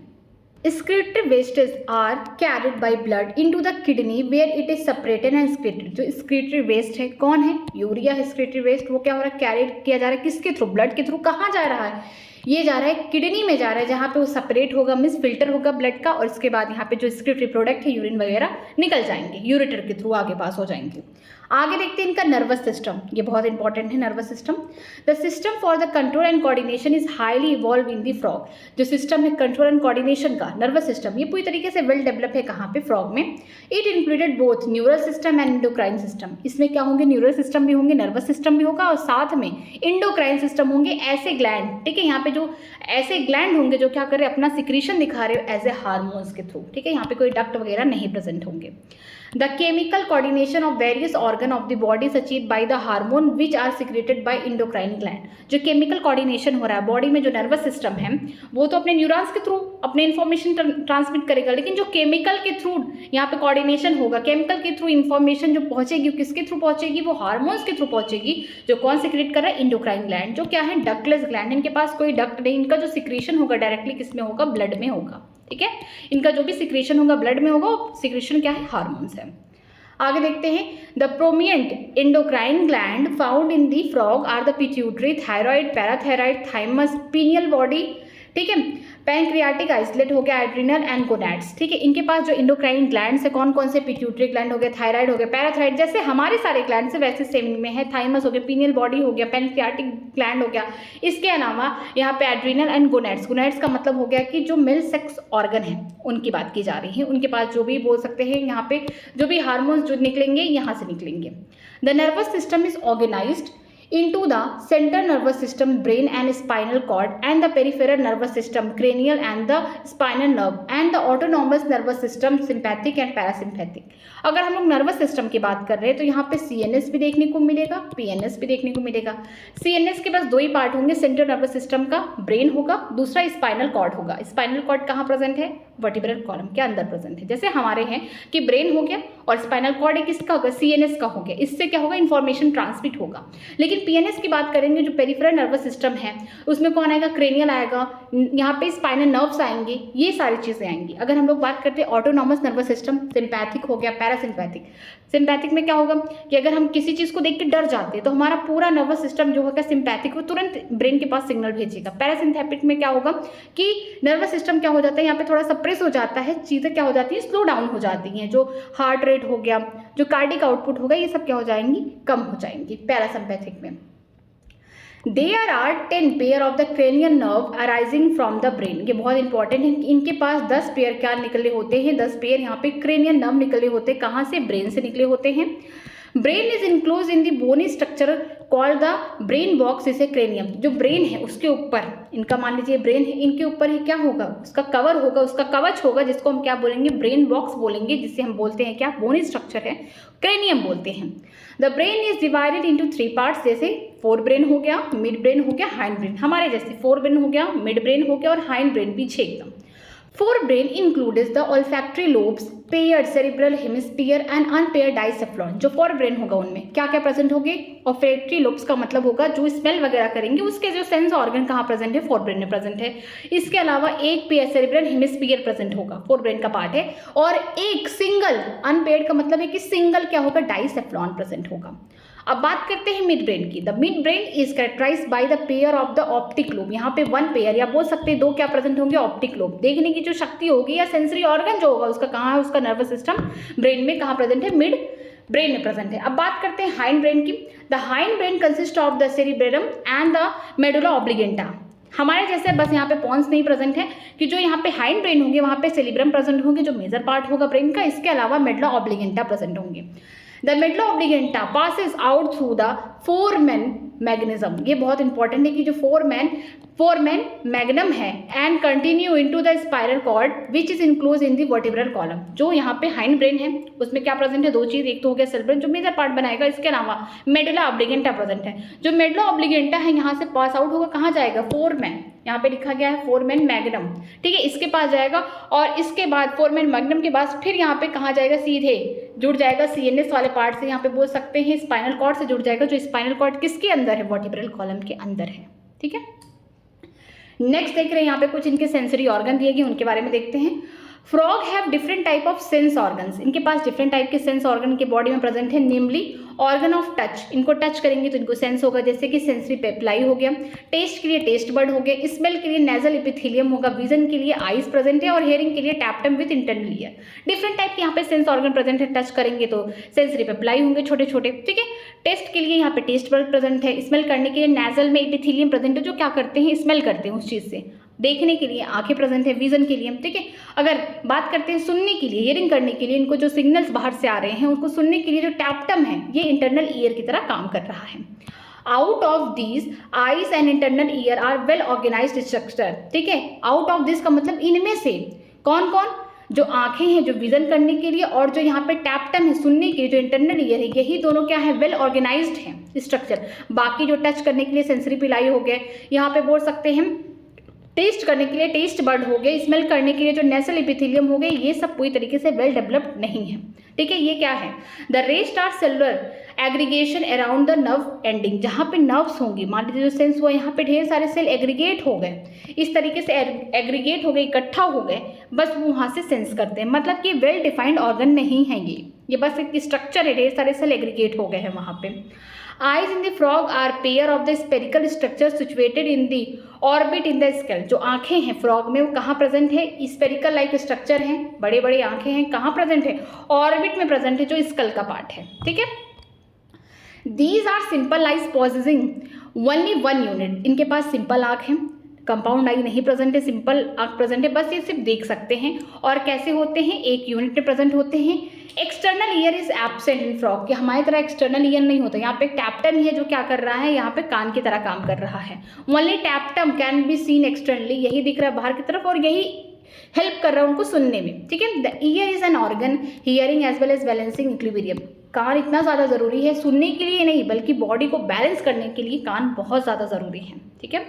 S1: Excretory wastes are carried by blood into the kidney where it is separated and excreted। जो excretory waste है कौन है, यूरिया है। excretory waste वो क्या हो रहा है, कैरिड किया जा रहा है किसके थ्रू, ब्लड के थ्रू। कहाँ जा रहा है, ये जा रहा है किडनी में जा रहा है, जहाँ पे वो सेपरेट होगा, मीन्स फिल्टर होगा ब्लड का, और इसके बाद यहाँ पे जो excretory प्रोडक्ट है यूरिन वगैरह निकल जाएंगे, यूरेटर के थ्रू आगे पास हो जाएंगे। आगे देखते हैं इनका नर्वस सिस्टम, ये बहुत इंपॉर्टेंट है nervous system. The system for the control and coordination is highly evolve in the frog. जो सिस्टम है कंट्रोल एंड कोऑर्डिनेशन का, नर्वस सिस्टम, ये पूरी तरीके से वेल डेवलप है कहाँ पे, फ्रॉग में। It included both neural system and endocrine system. इसमें क्या होंगे, न्यूरल सिस्टम भी होंगे, नर्वस सिस्टम भी होगा, और साथ में इंडोक्राइन सिस्टम होंगे, ऐसे ग्लैंड। ठीक है, यहाँ पे जो ऐसे ग्लैंड होंगे जो क्या कर रहे हैं, अपना सिक्रीशन दिखा रहे हो एज ए हार्मोन्स के थ्रू। ठीक है, यहाँ पे कोई डक्ट वगैरह नहीं प्रेजेंट होंगे। The chemical coordination of various organ of the body is achieve by the hormone which are secreted by endocrine gland. जो केमिकल कोऑर्डिनेशन हो रहा है बॉडी में, जो नर्वस सिस्टम है वो तो अपने न्यूरॉन्स के थ्रू अपने इन्फॉर्मेशन ट्रांसमिट करेगा, लेकिन जो केमिकल के थ्रू यहाँ पे कोऑर्डिनेशन होगा, केमिकल के थ्रू इन्फॉर्मेशन जो पहुंचेगी किसके थ्रू पहुंचेगी, वो हार्मोन्स के थ्रू पहुंचेगी। जो कौन सिक्रेट कर रहा है, इंडोक्राइन ग्लैंड, जो क्या है डक्टलेस ग्लैंड, इनके पास कोई डक्ट नहीं, इनका जो सिक्रेशन होगा डायरेक्टली किसमें होगा, ब्लड में होगा। ठीक है, इनका जो भी सिक्रेशन होगा ब्लड में होगा, सिक्रेशन क्या है, हार्मोन्स है। आगे देखते हैं, the prominent endocrine gland found in the frog are the pituitary, thyroid, parathyroid, thymus, pineal body, ठीक है, पैंक्रियाटिक आइसलेट हो गया, एड्रिनल एंड गोनैड्स। ठीक है, इनके पास जो इंडोक्राइन ग्लैंड से कौन कौन से, पिट्यूटरी ग्लैंड हो गया, थायराइड हो गया, पैराथायराइड, जैसे हमारे सारे ग्लैंड से वैसे सेम में है, थाइमस हो गया, पीनियल बॉडी हो गया, पैंक्रियाटिक ग्लैंड हो गया। इसके अलावा यहाँ पे एड्रिनल एंड गोनैड्स, गोनैड्स का मतलब हो गया कि जो मेल सेक्स ऑर्गन है उनकी बात की जा रही है, उनके पास जो भी बोल सकते हैं यहाँ पे जो भी हार्मोन्स जो निकलेंगे यहाँ से निकलेंगे। The nervous system is organised into the central nervous system, brain and spinal cord, and the peripheral nervous system, cranial and the spinal nerve, and the autonomous nervous system, sympathetic and parasympathetic। अगर हम लोग nervous system की बात कर रहे हैं तो यहाँ पे CNS भी देखने को मिलेगा, PNS भी देखने को मिलेगा। CNS के पास दो ही पार्ट होंगे, सेंट्रल नर्वस सिस्टम का ब्रेन होगा, दूसरा स्पाइनल कॉर्ड होगा। स्पाइनल कॉर्ड कहाँ प्रेजेंट है, वर्टिब्रल कॉलम के अंदर प्रेजेंट है। जैसे हमारे हैं कि ब्रेन हो गया और स्पाइनल कॉर्ड किसका होगा, CNS का हो गया, इससे क्या होगा, इन्फॉर्मेशन ट्रांसमिट होगा। लेकिन PNS की बात करेंगे, जो पेरिफेरल नर्वस सिस्टम है उसमें कौन आएगा, क्रेनियल आएगा, यहाँ पे स्पाइनल नर्व्स आएंगे, ये सारी चीज़ें आएंगी। अगर हम लोग बात करते हैं ऑटोनॉमस नर्वस सिस्टम, सिंपैथिक हो गया, पैरासिम्पैथिक। सिंपैथिक में क्या होगा कि अगर हम किसी चीज़ को देख के डर जाते हैं तो हमारा पूरा नर्वस सिस्टम जो होगा सिंपैथिक, वो तुरंत ब्रेन के पास सिग्नल भेजेगा। पैरासिम्पैथिक में क्या होगा कि नर्वस सिस्टम क्या हो जाता है, यहाँ पे थोड़ा सप्रेस हो जाता है, चीज़ें क्या हो जाती हैं, स्लो डाउन हो जाती हैं। जो हार्ट रेट हो गया, जो कार्डिक आउटपुट होगा, ये सब क्या हो जाएंगी, कम हो जाएंगी पैरासिम्पैथिक में। There are 10 pair of the cranial nerve arising from the brain। ये बहुत इंपॉर्टेंट है, इनके पास 10 पेयर क्या निकले होते हैं, 10 पेयर यहाँ पे cranial nerve निकले होते हैं। कहाँ से, ब्रेन से निकले होते हैं। Brain is enclose in the bony structure called the brain box, इसे क्रेनियम। जो ब्रेन है उसके ऊपर, इनका मान लीजिए ब्रेन है, इनके ऊपर ही क्या होगा, उसका कवर होगा, उसका कवच होगा, जिसको हम क्या बोलेंगे, ब्रेन बॉक्स बोलेंगे, जिससे हम बोलते हैं क्या, बोनी स्ट्रक्चर है, क्रेनियम बोलते हैं। The brain is divided into 3 parts, जैसे फोर ब्रेन हो गया, मिड ब्रेन हो गया, हाइंड ब्रेन। हमारे जैसे फोर ब्रेन हो गया, मिड ब्रेन हो गया और हाइंड ब्रेन पीछे एकदम। Forebrain includes the olfactory lobes, paired cerebral hemisphere and unpaired dicephalon। जो forebrain होगा उनमें क्या क्या प्रेजेंट होंगे, olfactory lobes का मतलब होगा जो स्मेल वगैरह करेंगे, उसके जो सेंस ऑर्गन कहाँ प्रेजेंट है, forebrain में प्रेजेंट है। इसके अलावा एक पेयर cerebral hemisphere प्रेजेंट होगा, forebrain का पार्ट है, और एक सिंगल, unpaired का मतलब है कि सिंगल क्या होगा, dicephalon प्रेजेंट होगा। अब बात करते हैं मिड ब्रेन की। The mid brain is characterised by the pair of the optic lobe. यहाँ पे 1 पेयर या बोल सकते हैं 2 क्या प्रेजेंट होंगे, ऑप्टिक लोब। देखने की जो शक्ति होगी या सेंसरी ऑर्गन जो होगा उसका कहाँ है, उसका नर्वस सिस्टम ब्रेन में कहाँ प्रेजेंट है, मिड ब्रेन में प्रेजेंट है। अब बात करते हैं हाइंड ब्रेन की। The hind brain consist of the cerebrum and the medulla oblongata. हमारे जैसे बस यहाँ पे पॉन्स नहीं प्रेजेंट है कि जो यहाँ पे हाइंड ब्रेन होंगे वहाँ पे सेरिब्रम प्रेजेंट होंगे, जो मेजर पार्ट होगा ब्रेन का। इसके अलावा मेडुला ऑब्लिगेंटा प्रेजेंट होंगे। The medulla oblongata passes out through the foramen magnum. ये बहुत इंपॉर्टेंट है कि जो फोरमेन मैग्नम है and continue into the spinal cord which is enclose in the vertebral column. जो यहाँ पे हाइंड ब्रेन है उसमें क्या प्रेजेंट है, 2 चीज, एक तो हो गया सेरिब्रम जो मेजर पार्ट बनाएगा, इसके अलावा मेडुला ऑब्लिगेंटा प्रेजेंट है। जो मेडुला ऑब्लिगेंटा है यहाँ से पास आउट होगा, कहाँ जाएगा, फोरमेन, यहाँ पे लिखा गया है फोरमेन मैग्नम, ठीक है, इसके पास जाएगा। और इसके बाद फोरमेन मैग्नम के बाद फिर यहाँ पे कहाँ जाएगा, सीधे जुड़ जाएगा CNS वाले पार्ट से, यहाँ पे बोल सकते हैं स्पाइनल कॉर्ड से जुड़ जाएगा। जो स्पाइनल कॉर्ड किसके अंदर है, वर्टिब्रल कॉलम के अंदर है, ठीक है। नेक्स्ट देख रहे हैं यहाँ पे कुछ इनके सेंसरी ऑर्गन दिए गए, उनके बारे में देखते हैं। Frog have different type of sense organs. इनके पास डिफरेंट टाइप के सेंस ऑर्गन के बॉडी में प्रेजेंट है, नेमली ऑर्गन ऑफ टच। इनको टच करेंगे तो इनको सेंस होगा, जैसे कि सेंसरी पेप्लाई हो गया, टेस्ट के लिए टेस्ट बर्ड हो गया, स्मेल के लिए नेजल एपिथेलियम होगा, विजन के लिए आईज प्रेजेंट है, और हेयरिंग के लिए tapetum with internal ear. Different type के यहाँ पे सेंस ऑर्गन प्रेजेंट है। टच करेंगे तो सेंसरी पेप्लाई होंगे छोटे छोटे, ठीक है। टेस्ट के लिए यहाँ पे टेस्ट बर्ड प्रेजेंट है। स्मेल करने के लिए नेजल में एपिथेलियम प्रेजेंट है, जो क्या करते हैं, स्मेल करते हैं उस चीज़ से। देखने के लिए आंखें प्रेजेंट है, विजन के लिए, ठीक है। अगर बात करते हैं सुनने के लिए, हियरिंग करने के लिए, इनको जो सिग्नल्स बाहर से आ रहे हैं उसको सुनने के लिए जो टैप्टम है ये इंटरनल ईयर की तरह काम कर रहा है। Out of these eyes and internal ear are well organised structure, ठीक है। आउट ऑफ दिस का मतलब इनमें से कौन कौन, जो आंखें हैं जो विजन करने के लिए, और जो यहाँ पे टैप्टम है सुनने के लिए, जो इंटरनल ईयर है, यही दोनों क्या है, वेल ऑर्गेनाइज्ड है स्ट्रक्चर। बाकी जो टच करने के लिए सेंसरी पिलाई हो गए, यहाँ पे बोल सकते हैं टेस्ट करने के लिए टेस्ट बर्ड हो गए, स्मेल करने के लिए जो नेसल एपिथेलियम हो गए, ये सब पूरी तरीके से वेल डेवलप्ड नहीं है। ठीक है, ये क्या है, the rest are cellular aggregation around the nerve ending, जहाँ पे नर्व्स होंगी, मान लीजिए जो सेंस हुआ, यहाँ पे ढेर सारे सेल एग्रीगेट हो गए, इस तरीके से एग्रीगेट हो गए, इकट्ठा हो गए, बस वो वहाँ से सेंस करते हैं। मतलब कि वेल डिफाइंड ऑर्गन नहीं है ये बस एक स्ट्रक्चर है, ढेर सारे सेल एग्रीगेट हो गए हैं वहाँ पे। Eyes in the frog are pair of the spherical structure situated in the orbit in the skull। जो आंखें हैं फ्रॉग में वो कहाँ प्रेजेंट है, स्पेरिकल लाइक स्ट्रक्चर हैं, बड़े बड़े आंखें हैं, कहाँ प्रेजेंट है, ऑर्बिट में प्रेजेंट है, जो स्कल का पार्ट है। ठीक है, these are simple eyes possessing only one unit, इनके पास सिंपल आंख है, कंपाउंड आई नहीं प्रेजेंट है, सिंपल आंख प्रेजेंट है, बस ये सिर्फ देख सकते हैं। और कैसे होते हैं, एक यूनिट में प्रेजेंट होते हैं। External ear is absent in frog, कि हमारी तरह एक्सटर्नल ईयर नहीं होता, यहाँ पे टैप्टम ही है जो क्या कर रहा है, यहाँ पे कान की तरह काम कर रहा है। Only tapetum can be seen externally, यही दिख रहा है बाहर की तरफ और यही हेल्प कर रहा है उनको सुनने में। ठीक है, the ear is an organ hearing as well as balancing equilibrium, कान इतना ज़्यादा ज़रूरी है सुनने के लिए नहीं, बल्कि बॉडी को बैलेंस करने के लिए कान बहुत ज़्यादा ज़रूरी है। ठीक है,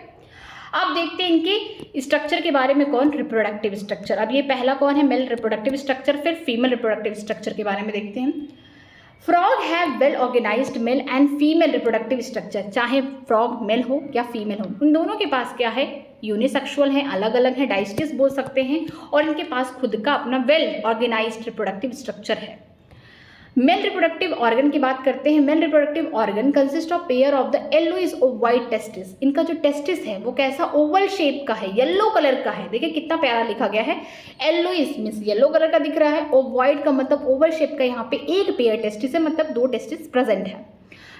S1: अब देखते हैं इनके स्ट्रक्चर के बारे में। कौन, रिप्रोडक्टिव स्ट्रक्चर। अब ये पहला कौन है, मेल रिप्रोडक्टिव स्ट्रक्चर, फिर फीमेल रिप्रोडक्टिव स्ट्रक्चर के बारे में देखते हैं। Frog have well organised male and female reproductive structure, चाहे फ्रॉग मेल हो या फीमेल हो, उन दोनों के पास क्या है, यूनिसेक्सुअल है, अलग अलग है, डाइस्टिस बोल सकते हैं, और इनके पास खुद का अपना वेल ऑर्गेनाइज्ड रिप्रोडक्टिव स्ट्रक्चर है। मेल रिप्रोडक्टिव ऑर्गन की बात करते हैं। Male reproductive organ consist of pair of the yellowish white testis, इनका जो टेस्टिस है वो कैसा, ओवल शेप का है, येलो कलर का है। देखिए कितना प्यारा लिखा गया है, येलोइश मीन्स येलो कलर का दिख रहा है, ओवाइट का मतलब ओवल शेप का, यहाँ पे एक पेयर टेस्टिस है, मतलब दो टेस्टिस प्रेजेंट है।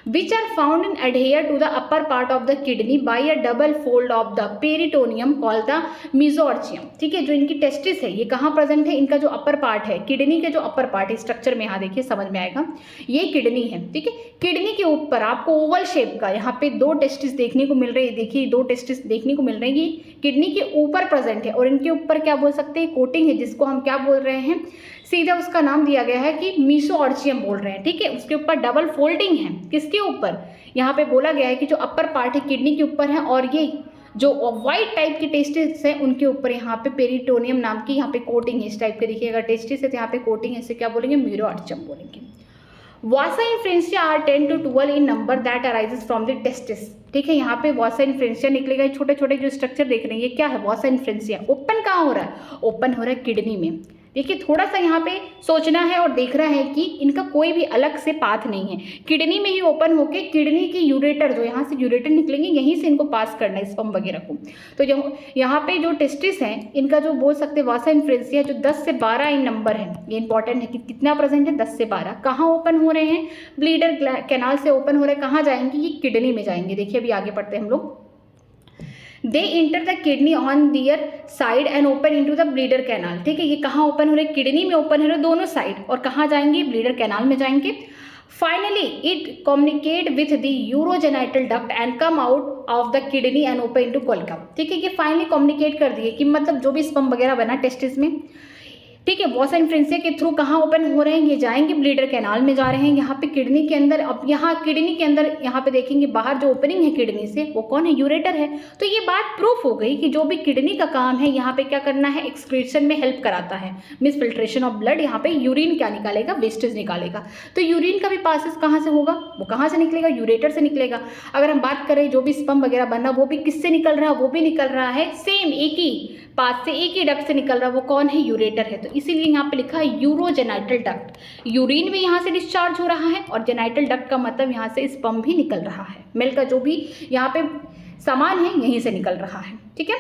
S1: which are found in adhere to the upper part of the kidney by a double fold of the peritoneum called the mesoarchium। ठीक है, जो इनकी टेस्टिस है ये कहाँ प्रेजेंट है, इनका जो अपर पार्ट है, किडनी के जो अपर पार्ट है, स्ट्रक्चर में यहाँ देखिए समझ में आएगा, ये किडनी है। ठीक है, किडनी के ऊपर आपको ओवल शेप का यहाँ पे दो टेस्टिस देखने को मिल रही है, देखिए दो टेस्टिस देखने को मिल रही है, ये किडनी के ऊपर प्रेजेंट है, और इनके ऊपर क्या बोल सकते हैं, कोटिंग है, जिसको हम क्या बोल रहे हैं, सीधा उसका नाम दिया गया है कि मीसोआर्चियम बोल रहे हैं। ठीक है, उसके ऊपर डबल फोल्डिंग है, किसके ऊपर, यहाँ पे बोला गया है कि जो अपर पार्ट है किडनी के ऊपर है, और ये जो वाइट टाइप की टेस्टिस है उनके ऊपर यहाँ पे पेरिटोनियम नाम की यहाँ पे कोटिंग है, इस टाइप के देखिएगा, टेस्टिस है तो यहाँ पे कोटिंग है, इसे क्या बोलेंगे, मीसोआर्चियम बोलेंगे। Vasa efferentia are 10 to 12 in number that arises from the testis. ठीक है, यहाँ पे वासा इन्फ्रेंसिया निकलेगा, छोटे छोटे जो स्ट्रक्चर देख रहे हैं ये क्या है, वासा इन्फ्रेंसिया। ओपन कहाँ हो रहा है, ओपन हो रहा है किडनी में। देखिए थोड़ा सा यहाँ पे सोचना है और देखना है कि इनका कोई भी अलग से पाथ नहीं है, किडनी में ही ओपन होके किडनी की यूरेटर, जो यहाँ से यूरेटर निकलेंगे यहीं से इनको पास करना है स्पर्म वगैरह को। तो जो यहाँ पे जो टेस्टिस हैं इनका जो बोल सकते हैं वासा इन्फ्रेंसिया, जो 10 से 12 इन नंबर है, ये इंपॉर्टेंट है कि कितना प्रेजेंट है, 10 से 12। कहाँ ओपन हो रहे हैं, ब्लीडर कैनाल से ओपन हो रहे हैं, कहाँ जाएंगे, ये किडनी में जाएंगे। देखिए अभी आगे पढ़ते हैं हम लोग। They enter the kidney on their side and open into the Bidder canal. ठीक है, ये कहाँ ओपन हो रहे हैं, किडनी में ओपन हो रहे हैं दोनों साइड, और कहाँ जाएंगे, ब्लीडर कैनाल में जाएंगे। Finally it communicate with the urogenital duct and come out of the kidney and open into cloaca. ठीक है, ये फाइनली कम्युनिकेट कर दिए कि मतलब जो भी स्पर्म वगैरह बना टेस्टिस में, ठीक है, वासा इन्फ्रेंसिया के थ्रू कहाँ ओपन हो रहे हैं, ये जाएंगे ब्लीडर कैनाल में जा रहे हैं, यहाँ पे किडनी के अंदर। अब यहाँ किडनी के अंदर यहाँ पे देखेंगे बाहर जो ओपनिंग है किडनी से वो कौन है, यूरेटर है। तो ये बात प्रूफ हो गई कि जो भी किडनी का काम है यहाँ पे क्या करना है, एक्सक्रीशन में हेल्प कराता है, मीन्स फिल्ट्रेशन ऑफ ब्लड। यहाँ पे यूरिन क्या निकालेगा, वेस्टेज निकालेगा। तो यूरिन का भी पासिस कहाँ से होगा, वो कहाँ से निकलेगा, यूरेटर से निकलेगा। अगर हम बात करें जो भी स्पर्म वगैरह बनना वो भी किससे निकल रहा है, वो भी निकल रहा है सेम एक ही पास से, एक ही डक्ट से निकल रहा है, वो कौन है, यूरेटर है। तो इसीलिए यहाँ पे लिखा है यूरोजेनाइटल डक्ट। यूरिन भी यहाँ से डिस्चार्ज हो रहा है, और जेनाइटल डक्ट का मतलब यहाँ से स्पर्म भी निकल रहा है, मेल का जो भी यहाँ पे सामान है यहीं से निकल रहा है। ठीक है,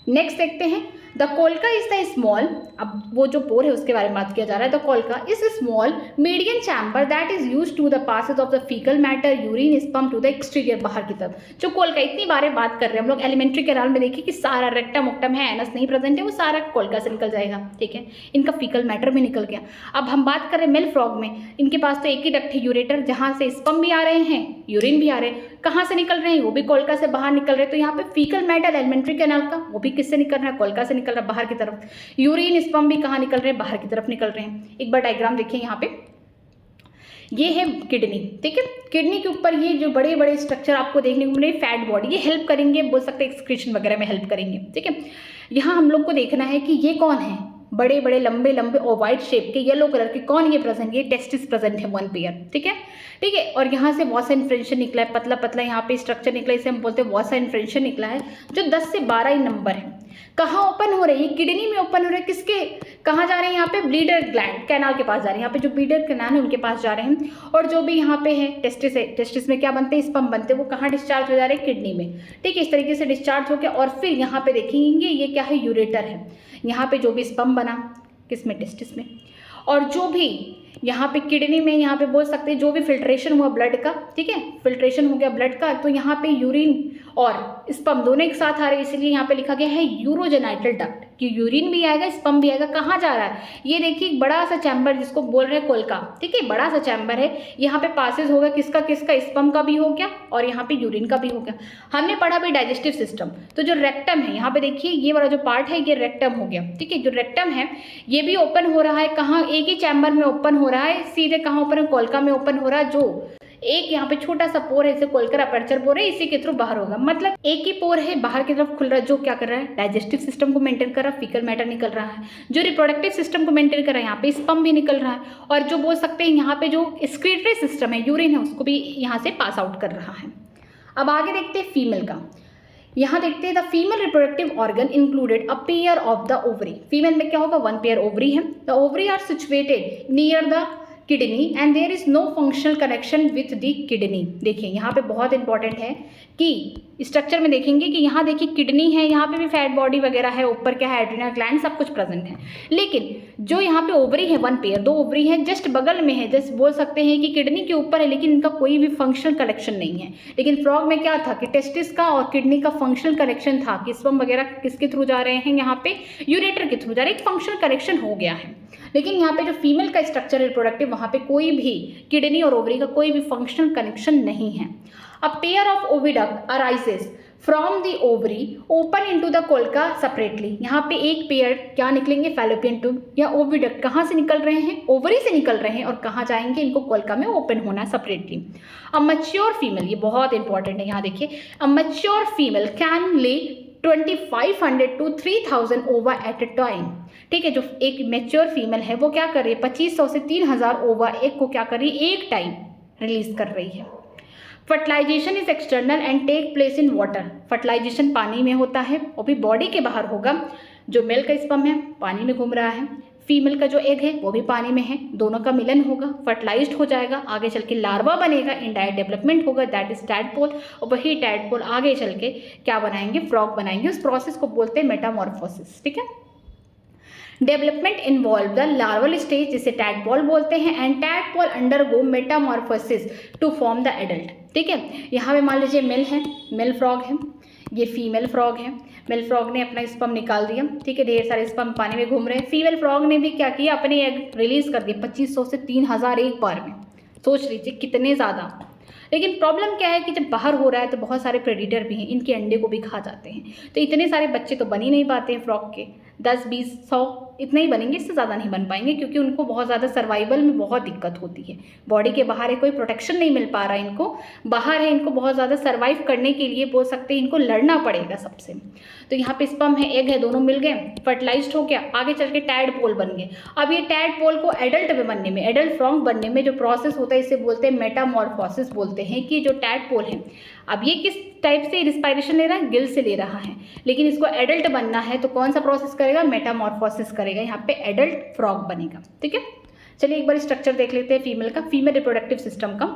S1: नेक्स्ट देखते हैं, the cloaca is the small. अब वो जो पोर है उसके बारे में बात किया जा रहा है। The cloaca is small medium chamber that is used to the passage of the faecal matter urine sperm to the exterior, बाहर की तरफ। जो कोलका, इतनी बार बात कर रहे हैं हम लोग एलिमेंट्री कैनाल में, देखिए कि सारा रेक्टम ओक्टम है, एनस नहीं प्रेजेंट है, वो सारा कोलका से निकल जाएगा। ठीक है, इनका फीकल मैटर भी निकल गया। अब हम बात कर रहे हैं मेल फ्रॉग में, इनके पास तो एक ही डक्ट है, यूरेटर, जहाँ से स्पर्म भी आ रहे हैं, यूरिन भी आ रहे हैं। कहाँ से निकल रहे हैं, वो भी कोलका से बाहर निकल रहे हैं। तो यहाँ पे फीकल मैटर एलिमेंट्री कैनाल का, वो भी किससे निकल रहा है, कोलका से निकल निकल रहा है बाहर की तरफ, यूरिन स्पर्म भी कहाँ निकल रहे हैं, बाहर की तरफ निकल रहे हैं। एक बार डायग्राम देखिए यहाँ पे, ये है किडनी, ठीक है। किडनी के ऊपर ये जो बड़े बड़े स्ट्रक्चर आपको देखने को मिले, फैट बॉडी, ये हेल्प करेंगे, बोल सकते हैं एक्सक्रीशन वगैरह में हेल्प करेंगे, ठीक है। यहाँ हम लोग को देखना है कि ये कौन है, बड़े बड़े लंबे लंबे और वाइट शेप के येलो कलर के, कौन ये प्रेजेंट, ये टेस्टिस प्रेजेंट है 1 पेयर, ठीक है, ठीक है। और यहाँ से वॉसा इन्फ्रेंशन निकला है, पतला पतला यहाँ पे स्ट्रक्चर निकला है, इसे हम बोलते हैं वॉसा इन्फ्रेंशन निकला है, जो 10 से 12 ही नंबर है। कहाँ ओपन हो रही है, किडनी में ओपन हो रहे हैं, किसके, कहाँ जा रहे हैं, यहाँ पे ब्लीडर ग्लैंड कैनाल के पास जा रहे हैं, यहाँ पे जो ब्लीडर कैनाल है उनके पास जा रहे हैं। और जो भी यहाँ पे है टेस्टिस है, टेस्टिस में क्या बनते हैं, स्पर्म बनते हैं, वो कहाँ डिस्चार्ज हो जा रहे हैं, किडनी में, ठीक है। इस तरीके से डिस्चार्ज होकर और फिर यहाँ पे देखेंगे ये क्या है, यूरेटर है। यहाँ पे जो भी स्पर्म बना किसमें, टेस्टिस में, और जो भी यहाँ पे किडनी में, यहाँ पे बोल सकते हैं जो भी फिल्ट्रेशन हुआ ब्लड का, ठीक है, फिल्ट्रेशन हो गया ब्लड का, तो यहाँ पे यूरिन और स्पर्म दोनों एक साथ आ रहे हैं, इसलिए यहाँ पे लिखा गया है यूरोजेनाइटल डक्ट, कि यूरिन भी आएगा स्पर्म भी आएगा। कहाँ जा रहा है, ये देखिए एक बड़ा सा चैम्बर जिसको बोल रहे हैं कोलका, ठीक है, बड़ा सा चैम्बर है, यहाँ पे पासेज होगा किसका किसका, स्पर्म का भी हो गया और यहाँ पे यूरिन का भी हो गया। हमने पढ़ा भी डाइजेस्टिव सिस्टम, तो जो रेक्टम है यहाँ पे देखिए, ये वाला जो पार्ट है ये रेक्टम हो गया, ठीक है। जो रेक्टम है ये भी ओपन हो रहा है, कहाँ, एक ही चैम्बर में ओपन हो रहा है, सीधे कहाँ ओपन है, कोलका में ओपन हो रहा है। जो एक यहाँ पे छोटा सा पोर है, इसे कोलकर अपर्चर पोर है, इसी के थ्रू बाहर होगा, मतलब एक ही पोर है बाहर की तरफ खुल रहा है, जो क्या कर रहा है, डाइजेस्टिव सिस्टम को मेंटेन कर रहा है, फीकल मैटर निकल रहा है, जो रिप्रोडक्टिव सिस्टम को मेंटेन कर रहा है, यहाँ पे स्पर्म भी निकल रहा है, और जो बोल सकते हैं यहाँ पे जो एक्सक्रीटरी सिस्टम है, यूरिन है, उसको भी यहाँ से पास आउट कर रहा है। अब आगे देखते हैं फीमेल का, यहाँ देखते हैं the female reproductive organ included a pair of the ovary. Female में क्या होगा, 1 पेयर ओवरी है, the ovary are situated near the kidney and there is no functional connection with the kidney. देखिए यहाँ पे बहुत इंपॉर्टेंट है कि स्ट्रक्चर में देखेंगे कि यहाँ देखिए किडनी है, यहाँ पे भी फैट बॉडी वगैरह है, ऊपर क्या है, एड्रिनल ग्लैंड, सब कुछ प्रेजेंट है, लेकिन जो यहाँ पे ओवरी है 1 पेयर, 2 ओवरी है, जस्ट बगल में है, जस्ट बोल सकते हैं कि किडनी के ऊपर है, लेकिन इनका कोई भी फंक्शनल कनेक्शन नहीं है। लेकिन फ्रॉग में क्या था कि टेस्टिस का और किडनी का फंक्शनल कनेक्शन था, कि स्पर्म वगैरह किसके थ्रू जा रहे हैं, यहाँ पे यूरेटर के थ्रू जा रहे हैं, एक फंक्शनल कनेक्शन हो गया है। लेकिन यहाँ पे जो फीमेल का स्ट्रक्चर रिप्रोडक्टिव, वहाँ पे कोई भी किडनी और ओवरी का कोई भी फंक्शनल कनेक्शन नहीं है। A pair of oviduct arises from the ovary open into the cloaca separately. यहाँ पे एक पेयर क्या निकलेंगे, फैलोपियन ट्यूब या ओविडक्ट, कहाँ से निकल रहे हैं, ओवरी से निकल रहे हैं, और कहाँ जाएंगे, इनको कोलका में ओपन होना है सेपरेटली। अ मैच्योर फीमेल, ये बहुत इंपॉर्टेंट है, यहाँ देखिए, अ मैच्योर फीमेल कैन ले 2500 to 3000 ओवा एट अ टाइम, ठीक है। जो एक मैच्योर फीमेल है वो क्या कर रही है, 2500 से 3000 ओवा एक को क्या कर रही है, एक टाइम रिलीज कर रही है। Fertilisation is external and take place in water. Fertilisation पानी में होता है, और भी बॉडी के बाहर होगा। जो मेल का स्पर्म है पानी में घूम रहा है, फीमेल का जो एग है वो भी पानी में है, दोनों का मिलन होगा, फर्टिलाइज्ड हो जाएगा, आगे चल के लार्वा बनेगा, इंडायरेक्ट डेवलपमेंट होगा, दैट इज टैडपोल, और वही टैडपोल आगे चल के क्या बनाएंगे, फ्रॉग बनाएंगे। उस प्रोसेस को बोलते हैं मेटामॉर्फोसिस, ठीक है। Development involve the larval stage, जिसे टैडपोल बोलते हैं, and tadpole undergo metamorphosis to form the adult, ठीक है। यहाँ पे मान लीजिए मेल है, मेल फ्रॉग है, ये फीमेल फ्रॉग है। मेल फ्रॉग ने अपना स्पर्म निकाल दिया, ठीक है, ढेर सारे स्पर्म पानी में घूम रहे हैं। फीमेल फ्रॉग ने भी क्या किया, अपने एग रिलीज कर दिए 2500 से 3000 एक बार में। सोच लीजिए कितने ज़्यादा। लेकिन प्रॉब्लम क्या है कि जब बाहर हो रहा है तो बहुत सारे प्रेडिटर भी हैं, इनके अंडे को भी खा जाते हैं, तो इतने सारे बच्चे तो बन ही नहीं पाते हैं फ्रॉग के, 10 20 100 इतने ही बनेंगे, इससे ज़्यादा नहीं बन पाएंगे, क्योंकि उनको बहुत ज़्यादा सर्वाइवल में बहुत दिक्कत होती है। बॉडी के बाहर है, कोई प्रोटेक्शन नहीं मिल पा रहा है इनको, बाहर है, इनको बहुत ज़्यादा सर्वाइव करने के लिए बोल सकते हैं इनको लड़ना पड़ेगा सबसे। तो यहाँ पे स्पर्म है, एग है, दोनों मिल गए, फर्टिलाइज्ड हो गया, आगे चल के टैडपोल बन गए। अब ये टैडपोल को एडल्ट में बनने में, एडल्ट फ्रॉग बनने में जो प्रोसेस होता है इसे बोलते हैं मेटामॉर्फोसिस बोलते हैं। कि जो टैडपोल है अब ये किस टाइप से रिस्पायरेशन ले रहा है, गिल से ले रहा है, लेकिन इसको एडल्ट बनना है तो कौन सा प्रोसेस करेगा, मेटामॉर्फोसिस करेगा, यहाँ पे एडल्ट फ्रॉग बनेगा, ठीक है। चलिए एक बार स्ट्रक्चर देख लेते हैं फीमेल का, फीमेल रिप्रोडक्टिव सिस्टम का।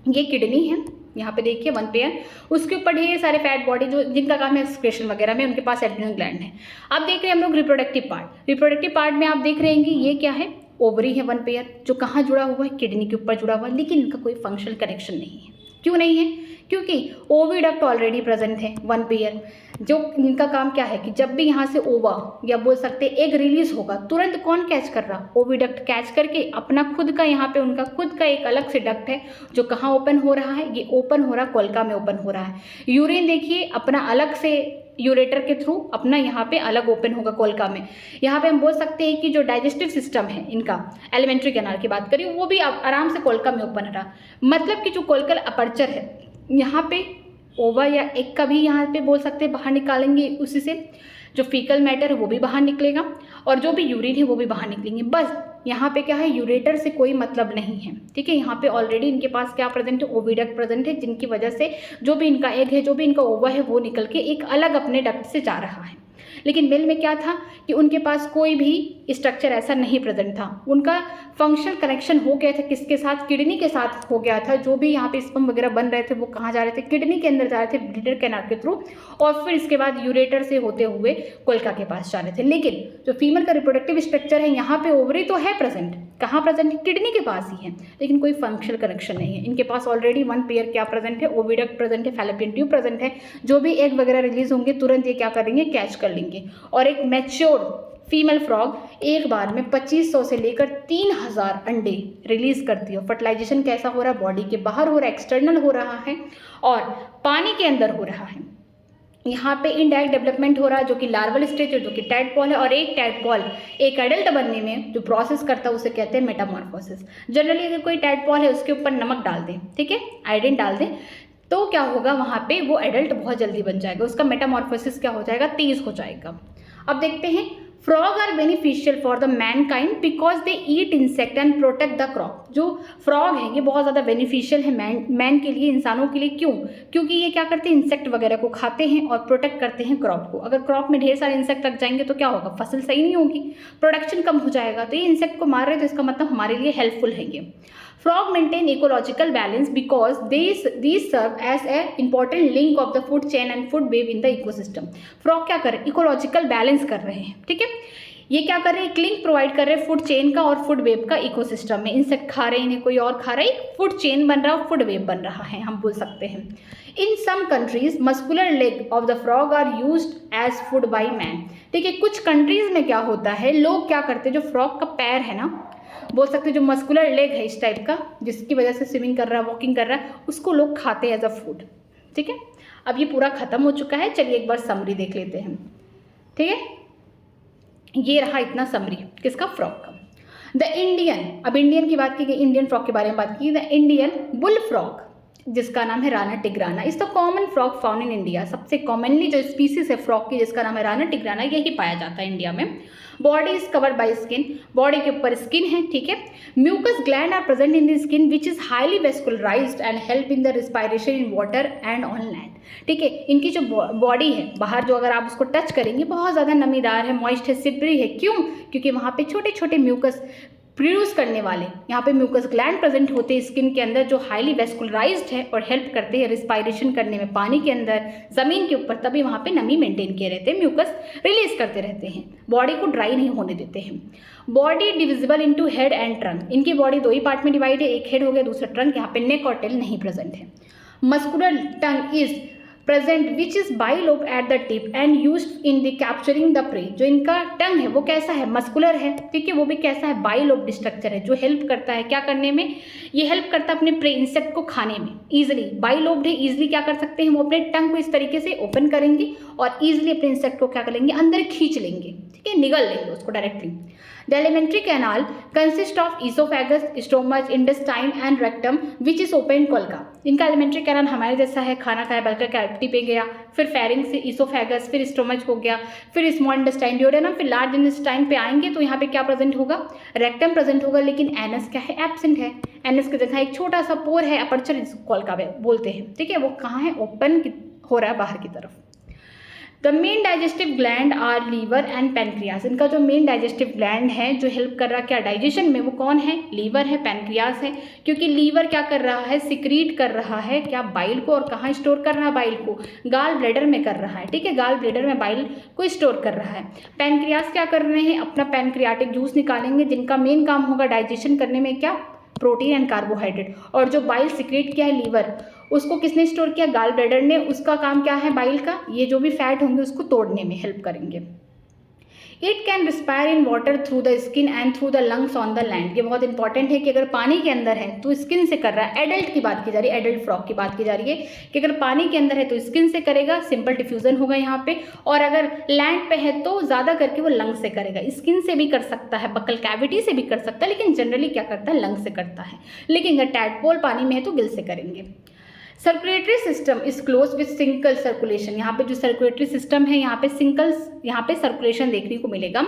S1: ये किडनी है, यहाँ पे देखिए 1 पेयर, उसके ऊपर ढेर सारे फैट बॉडी जो जिनका काम है एक्सक्रीशन वगैरह में, उनके पास एड्रिनल ग्लैंड है। अब देख रहे हैं हम लोग रिप्रोडक्टिव पार्ट। रिप्रोडक्टिव पार्ट में आप देख रहे हैं कि ये क्या है, ओवरी है 1 पेयर, जो कहाँ जुड़ा हुआ है, किडनी के ऊपर जुड़ा हुआ है, लेकिन इनका कोई फंक्शनल कनेक्शन नहीं है। क्यों नहीं है, क्योंकि ओविडक्ट ऑलरेडी प्रेजेंट है 1 पेयर, जो इनका काम क्या है कि जब भी यहाँ से ओवा या बोल सकते एग रिलीज होगा, तुरंत कौन कैच कर रहा, ओविडक्ट कैच करके अपना खुद का, यहाँ पे उनका खुद का एक अलग से डक्ट है जो कहाँ ओपन हो रहा है, ये ओपन हो रहा है कोलका में ओपन हो रहा है। यूरिन देखिए अपना अलग से यूरेटर के थ्रू अपना यहाँ पे अलग ओपन होगा कोलका में। यहाँ पे हम बोल सकते हैं कि जो डाइजेस्टिव सिस्टम है इनका, एलिमेंट्री कैनाल की बात करें, वो भी आराम से कोलका में ओपन रहा। मतलब कि जो कोलकल अपर्चर है यहाँ पे ओवा या एग का भी यहाँ पे बोल सकते हैं बाहर निकालेंगे, उसी से जो फीकल मैटर है वो भी बाहर निकलेगा और जो भी यूरिन है वो भी बाहर निकलेंगे। बस यहाँ पे क्या है, यूरेटर से कोई मतलब नहीं है, ठीक है। यहाँ पे ऑलरेडी इनके पास क्या प्रेजेंट है, ओविडक्ट प्रेजेंट है, जिनकी वजह से जो भी इनका एग है, जो भी इनका ओवा है, वो निकल के एक अलग अपने डक्ट से जा रहा है। लेकिन मेल में क्या था कि उनके पास कोई भी स्ट्रक्चर ऐसा नहीं प्रेजेंट था। उनका फंक्शनल कनेक्शन हो गया था किसके साथ, किडनी के साथ हो गया था। जो भी यहाँ पे स्पर्म वगैरह बन रहे थे वो कहाँ जा रहे थे, किडनी के अंदर जा रहे थे ब्लीडर कैनाल के थ्रू, और फिर इसके बाद यूरेटर से होते हुए कोलका के पास जा रहे थे। लेकिन जो फीमेल का रिप्रोडक्टिव स्ट्रक्चर है यहाँ पे ओवरी तो है प्रेजेंट, कहाँ प्रेजेंट है, किडनी के पास ही है, लेकिन कोई फंक्शनल कनेक्शन नहीं है। इनके पास ऑलरेडी वन पेयर क्या प्रेजेंट है, ओविडक्ट प्रेजेंट है, फैलोपियन ट्यूब प्रेजेंट है। जो भी एग वगैरह रिलीज होंगे तुरंत ये क्या करेंगे, कैच कर लेंगे। और एक मैच्योर फीमेल फ्रॉग एक बार में 2500 से लेकर 3000 अंडे रिलीज करती है। फर्टिलाइजेशन कैसा हो रहा है, बॉडी के बाहर हो रहा है, एक्सटर्नल हो रहा है और पानी के अंदर हो रहा है। यहाँ पे इनडायरेक्ट डेवलपमेंट हो रहा है जो कि लार्वल स्टेज है, जो कि टैडपॉल है। और एक टैडपॉल एक एडल्ट बनने में जो प्रोसेस करता है उसे कहते हैं मेटामॉर्फोसिस। जनरली अगर कोई टैडपॉल है उसके ऊपर नमक डाल दें, ठीक है, आयोडीन डाल दें, तो क्या होगा, वहाँ पे वो एडल्ट बहुत जल्दी बन जाएगा, उसका मेटामॉर्फोसिस क्या हो जाएगा, तेज हो जाएगा। अब देखते हैं, frog are beneficial for the mankind because they eat insect and protect the crop. जो फ्रॉग है ये बहुत ज़्यादा बेनिफिशियल है मैन के लिए, इंसानों के लिए। क्यों? क्योंकि ये क्या करते हैं, इंसेक्ट वगैरह को खाते हैं और प्रोटेक्ट करते हैं क्रॉप को। अगर क्रॉप में ढेर सारे इंसेक्ट लग जाएंगे तो क्या होगा, फसल सही नहीं होगी, प्रोडक्शन कम हो जाएगा। तो ये इंसेक्ट को मार रहे तो इसका मतलब हमारे लिए हेल्पफुल है ये। Frog maintain ecological balance because these serve as a important link of the food chain and food web in the ecosystem. Frog क्या कर रहे हैं, इकोलॉजिकल बैलेंस कर रहे हैं, ठीक है। ये क्या कर रहे हैं, एक लिंक प्रोवाइड कर रहे हैं फूड चेन का और फूड वेब का इकोसिस्टम में। इंसेक्ट खा रहे हैं, इन्हें कोई और खा रहा है, फूड चेन बन रहा है, फूड वेब बन रहा है, हम बोल सकते हैं। In some countries muscular leg of the frog are used as food by man, ठीक है। कुछ कंट्रीज में क्या होता है, लोग क्या करते हैं, जो फ्रॉग का पैर है ना, बोल सकते हैं जो मस्कुलर लेग है इस टाइप का, जिसकी वजह से स्विमिंग कर रहा है, वॉकिंग कर रहा है, उसको लोग खाते हैं एज अ फूड, ठीक है। अब ये पूरा खत्म हो चुका है, चलिए एक बार समरी देख लेते हैं, ठीक है। ये रहा इतना समरी किसका, फ्रॉग का। द इंडियन, अब इंडियन की बात की गई, इंडियन फ्रॉग के बारे में बात की। द इंडियन बुल फ्रॉग जिसका नाम है राना टिग्राना, इस the common frog found in India. सबसे कॉमनली जो स्पीसीज है फ्रॉग की जिसका नाम है राना टिग्राना, यही पाया जाता है इंडिया में। Body is covered by skin, body के ऊपर स्किन है, ठीक है। Mucus gland are present in the skin which is highly vascularised and help in the respiration in water and on land, ठीक है। इनकी जो बॉडी है बाहर, जो अगर आप उसको टच करेंगे बहुत ज़्यादा नमीदार है, मॉइस्ट है, सिपरी है। क्यों? क्योंकि वहाँ पे छोटे छोटे म्यूकस प्रोड्यूस करने वाले यहाँ पे म्यूकस ग्लैंड प्रेजेंट होते हैं स्किन के अंदर, जो हाईली वेस्कुलराइज्ड है और हेल्प करते हैं रिस्पायरेशन करने में पानी के अंदर, ज़मीन के ऊपर, तभी वहाँ पे नमी मेंटेन किए रहते हैं, म्यूकस रिलीज करते रहते हैं, बॉडी को ड्राई नहीं होने देते हैं। Body divisible into head and trunk, इनकी बॉडी दो ही पार्ट में डिवाइड है, एक हेड हो गया, दूसरा ट्रंक। यहाँ पे नेक और टेल नहीं प्रेजेंट है। Muscular tongue is present which is bilobe at the tip and used in the capturing the prey. जो इनका टंग है वो कैसा है, मस्कुलर है, ठीक है। वो भी कैसा है, बाइलोब स्ट्रक्चर है, जो हेल्प करता है क्या करने में, ये हेल्प करता है अपने प्रे इंसेक्ट को खाने में ईजिली। बाइलोब्ड है, ईजिली क्या कर सकते हैं, वो अपने टंग को इस तरीके से ओपन करेंगे और ईजिली अपने इंसेक्ट को क्या कर लेंगे, अंदर खींच लेंगे, ठीक है, निगल लेंगे उसको directly. The alimentary canal consists of esophagus, stomach, intestine and rectum which is open colca. इनका alimentary canal हमारे जैसा है, खाना खाया बल्कि कैविटी पे गया, फिर फेरिंग से esophagus, फिर स्टोमच हो गया, फिर स्मॉल इंटेस्टाइन, ड्यूडेनम, फिर लार्ज इंटेस्टाइन पे आएंगे तो यहाँ पे क्या प्रेजेंट होगा, रेक्टम प्रेजेंट होगा। लेकिन एनस क्या है, एब्सेंट है। एनस की जगह एक छोटा सा पोर है, अपर्चर जिसको कोलका बोलते हैं, ठीक है, वो कहाँ है, ओपन हो रहा है बाहर की तरफ। The main digestive gland are liver and pancreas. इनका जो मेन डाइजेस्टिव ग्लैंड है जो हेल्प कर रहा है क्या डाइजेशन में, वो कौन है, लीवर है, पैनक्रियास है। क्योंकि लीवर क्या कर रहा है, सिक्रीट कर रहा है क्या, बाइल को, और कहाँ स्टोर कर रहा है बाइल को, गाल ब्लैडर में कर रहा है, ठीक है, गाल ब्लैडर में बाइल को स्टोर कर रहा है। पैनक्रियास क्या कर रहे हैं, अपना पैनक्रियाटिक जूस निकालेंगे, जिनका मेन काम होगा डाइजेशन करने में क्या, प्रोटीन एंड कार्बोहाइड्रेट। और जो बाइल सिक्रेट किया है लीवर, उसको किसने स्टोर किया, गाल ब्लैडर ने। उसका काम क्या है बाइल का, ये जो भी फैट होंगे उसको तोड़ने में हेल्प करेंगे। It can respire in water through the skin and through the lungs on the land. ये बहुत इंपॉर्टेंट है कि अगर पानी के अंदर है तो स्किन से कर रहा है। एडल्ट की बात की जा रही है, एडल्ट फ्रॉग की बात की जा रही है कि अगर पानी के अंदर है तो स्किन से करेगा, सिंपल डिफ्यूजन होगा यहाँ पे, और अगर लैंड पे है तो ज़्यादा करके वो लंग से करेगा। स्किन से भी कर सकता है, बकल कैविटी से भी कर सकता है, लेकिन जनरली क्या करता है, लंग से करता है। लेकिन अगर टैडपोल पानी में है तो गिल से करेंगे। Circulatory system is close with single circulation. यहाँ पे जो सर्कुलेटरी सिस्टम है यहाँ पे सर्कुलेशन देखने को मिलेगा।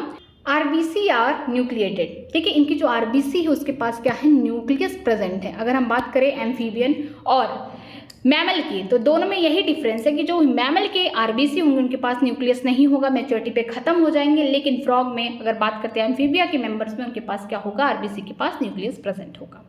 S1: आरबीसी आर न्यूक्लिएटेड, ठीक है, इनकी जो आरबीसी है उसके पास क्या है, न्यूक्लियस प्रेजेंट है। अगर हम बात करें एम्फीबियन और मैमल की तो दोनों में यही डिफरेंस है कि जो मैमल के आरबीसी होंगे उनके पास न्यूक्लियस नहीं होगा, मैच्योरिटी पे खत्म हो जाएंगे। लेकिन फ्रॉग में अगर बात करते हैं एम्फीबिया के मेंबर्स में, उनके पास क्या होगा, आरबीसी के पास न्यूक्लियस प्रेजेंट होगा।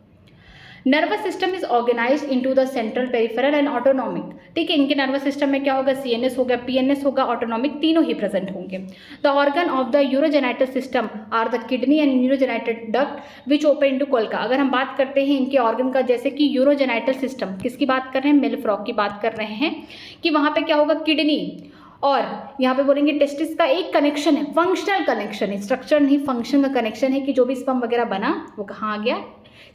S1: Nervous system is organise into the central, peripheral and autonomic, ठीक है, इनके नर्वस सिस्टम में क्या होगा, सीएनएस होगा, पीएनएस होगा, ऑटोनॉमिक, तीनों ही प्रेजेंट होंगे। The organ of the urogenital system are the kidney and urogenital duct which open into cloaca. अगर हम बात करते हैं इनके ऑर्गन का, जैसे कि यूरोजेनाइटल सिस्टम, किसकी बात कर रहे हैं, मेल फ्रॉग की बात कर रहे हैं, कि वहाँ पे क्या होगा, किडनी और यहाँ पे बोलेंगे टेस्टिस का एक कनेक्शन है, फंक्शनल कनेक्शन है, स्ट्रक्चर नहीं फंक्शन का कनेक्शन है, कि जो भी स्पर्म वगैरह बना वो कहाँ आ गया,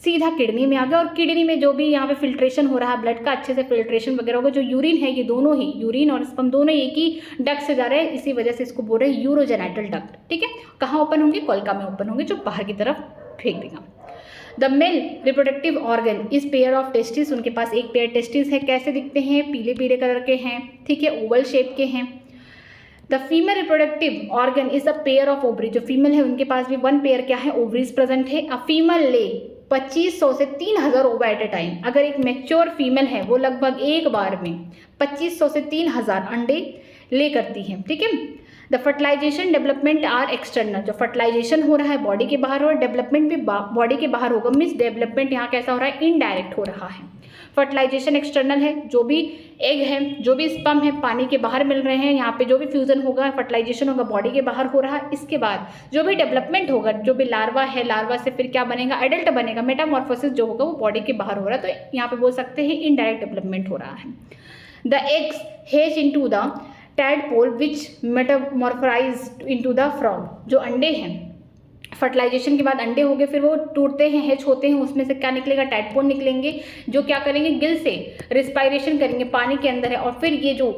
S1: सीधा किडनी में आ गया। और किडनी में जो भी यहाँ पे फिल्ट्रेशन हो रहा है ब्लड का, अच्छे से फिल्ट्रेशन वगैरह होगा। जो यूरिन है ये दोनों ही, यूरिन और स्पर्म दोनों एक ही डक्ट से जा रहे हैं, इसी वजह से इसको बोल रहे हैं यूरोजेनाइटल डक्ट, ठीक है। कहाँ ओपन होंगे, कोल्का में ओपन होंगे, जो बाहर की तरफ फेंक देगा। The mail reproductive organ is pair of testis, उनके पास एक पेयर टेस्टिस है। कैसे दिखते हैं, पीले पीले कलर के हैं, ठीक है, ओवल शेप के हैं। The female reproductive organ is a pair of ovary, जो फीमेल है उनके पास भी वन पेयर क्या है, ओवरीज प्रेजेंट है। अ फीमेल ले 2500 से 3000 ओवा एट ए टाइम। अगर एक मैच्योर फीमेल है वो लगभग एक बार में 2500 से 3000 अंडे ले करती है, ठीक है। The fertilisation development are external, जो फर्टिलाइजेशन हो रहा है बॉडी के बाहर और डेवलपमेंट भी बॉडी के बाहर होगा। मीन्स डेवलपमेंट यहाँ कैसा हो रहा है, इनडायरेक्ट हो रहा है। फर्टिलाइजेशन एक्सटर्नल है, जो भी एग है, जो भी स्पर्म है पानी के बाहर मिल रहे हैं, यहाँ पे जो भी फ्यूजन होगा, फर्टिलाइजेशन होगा, बॉडी के बाहर हो रहा है। इसके बाद जो भी डेवलपमेंट होगा, जो भी लार्वा है, लार्वा से फिर क्या बनेगा, एडल्ट बनेगा। मेटामॉर्फोसिस जो होगा वो बॉडी के बाहर हो रहा है, तो यहाँ पे बोल सकते हैं इनडायरेक्ट डेवलपमेंट हो रहा है। The eggs hatch into the tadpole which metamorphosized into the frog, जो अंडे हैं फर्टिलाइजेशन के बाद अंडे हो गए, फिर वो टूटते हैं, हैच होते हैं, उसमें से क्या निकलेगा, टैडपोल निकलेंगे, जो क्या करेंगे, गिल से रिस्पायरेशन करेंगे, पानी के अंदर है। और फिर ये जो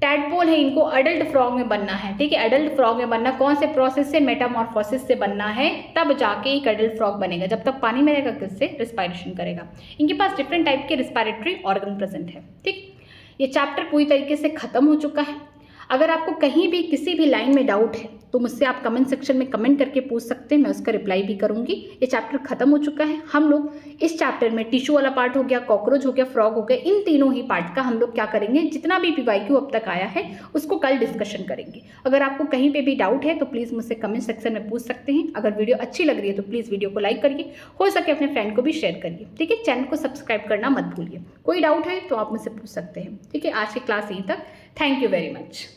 S1: टैडपोल है इनको अडल्ट फ्रॉग में बनना है, ठीक है। अडल्ट फ्रॉग में बनना कौन से प्रोसेस से, मेटामॉर्फोसिस से बनना है, तब जाके एक अडल्ट फ्रॉग बनेगा। जब तक पानी में रहेगा गिल से रिस्पायरेशन करेगा। इनके पास डिफरेंट टाइप के रिस्पायरेटरी ऑर्गन प्रेजेंट है, ठीक। ये चैप्टर पूरी तरीके से खत्म हो चुका है। अगर आपको कहीं भी किसी भी लाइन में डाउट है तो मुझसे आप कमेंट सेक्शन में कमेंट करके पूछ सकते हैं, मैं उसका रिप्लाई भी करूंगी। ये चैप्टर खत्म हो चुका है। हम लोग इस चैप्टर में टिश्यू वाला पार्ट हो गया, कॉकरोच हो गया, फ्रॉग हो गया, इन तीनों ही पार्ट का हम लोग क्या करेंगे, जितना भी PYQ अब तक आया है उसको कल डिस्कशन करेंगे। अगर आपको कहीं पर भी डाउट है तो प्लीज़ मुझसे कमेंट सेक्शन में पूछ सकते हैं। अगर वीडियो अच्छी लग रही है तो प्लीज़ वीडियो को लाइक करिए, हो सके अपने फ्रेंड को भी शेयर करिए, ठीक है। चैनल को सब्सक्राइब करना मत भूलिए। कोई डाउट है तो आप मुझसे पूछ सकते हैं, ठीक है। आज की क्लास यहीं तक। Thank you very much.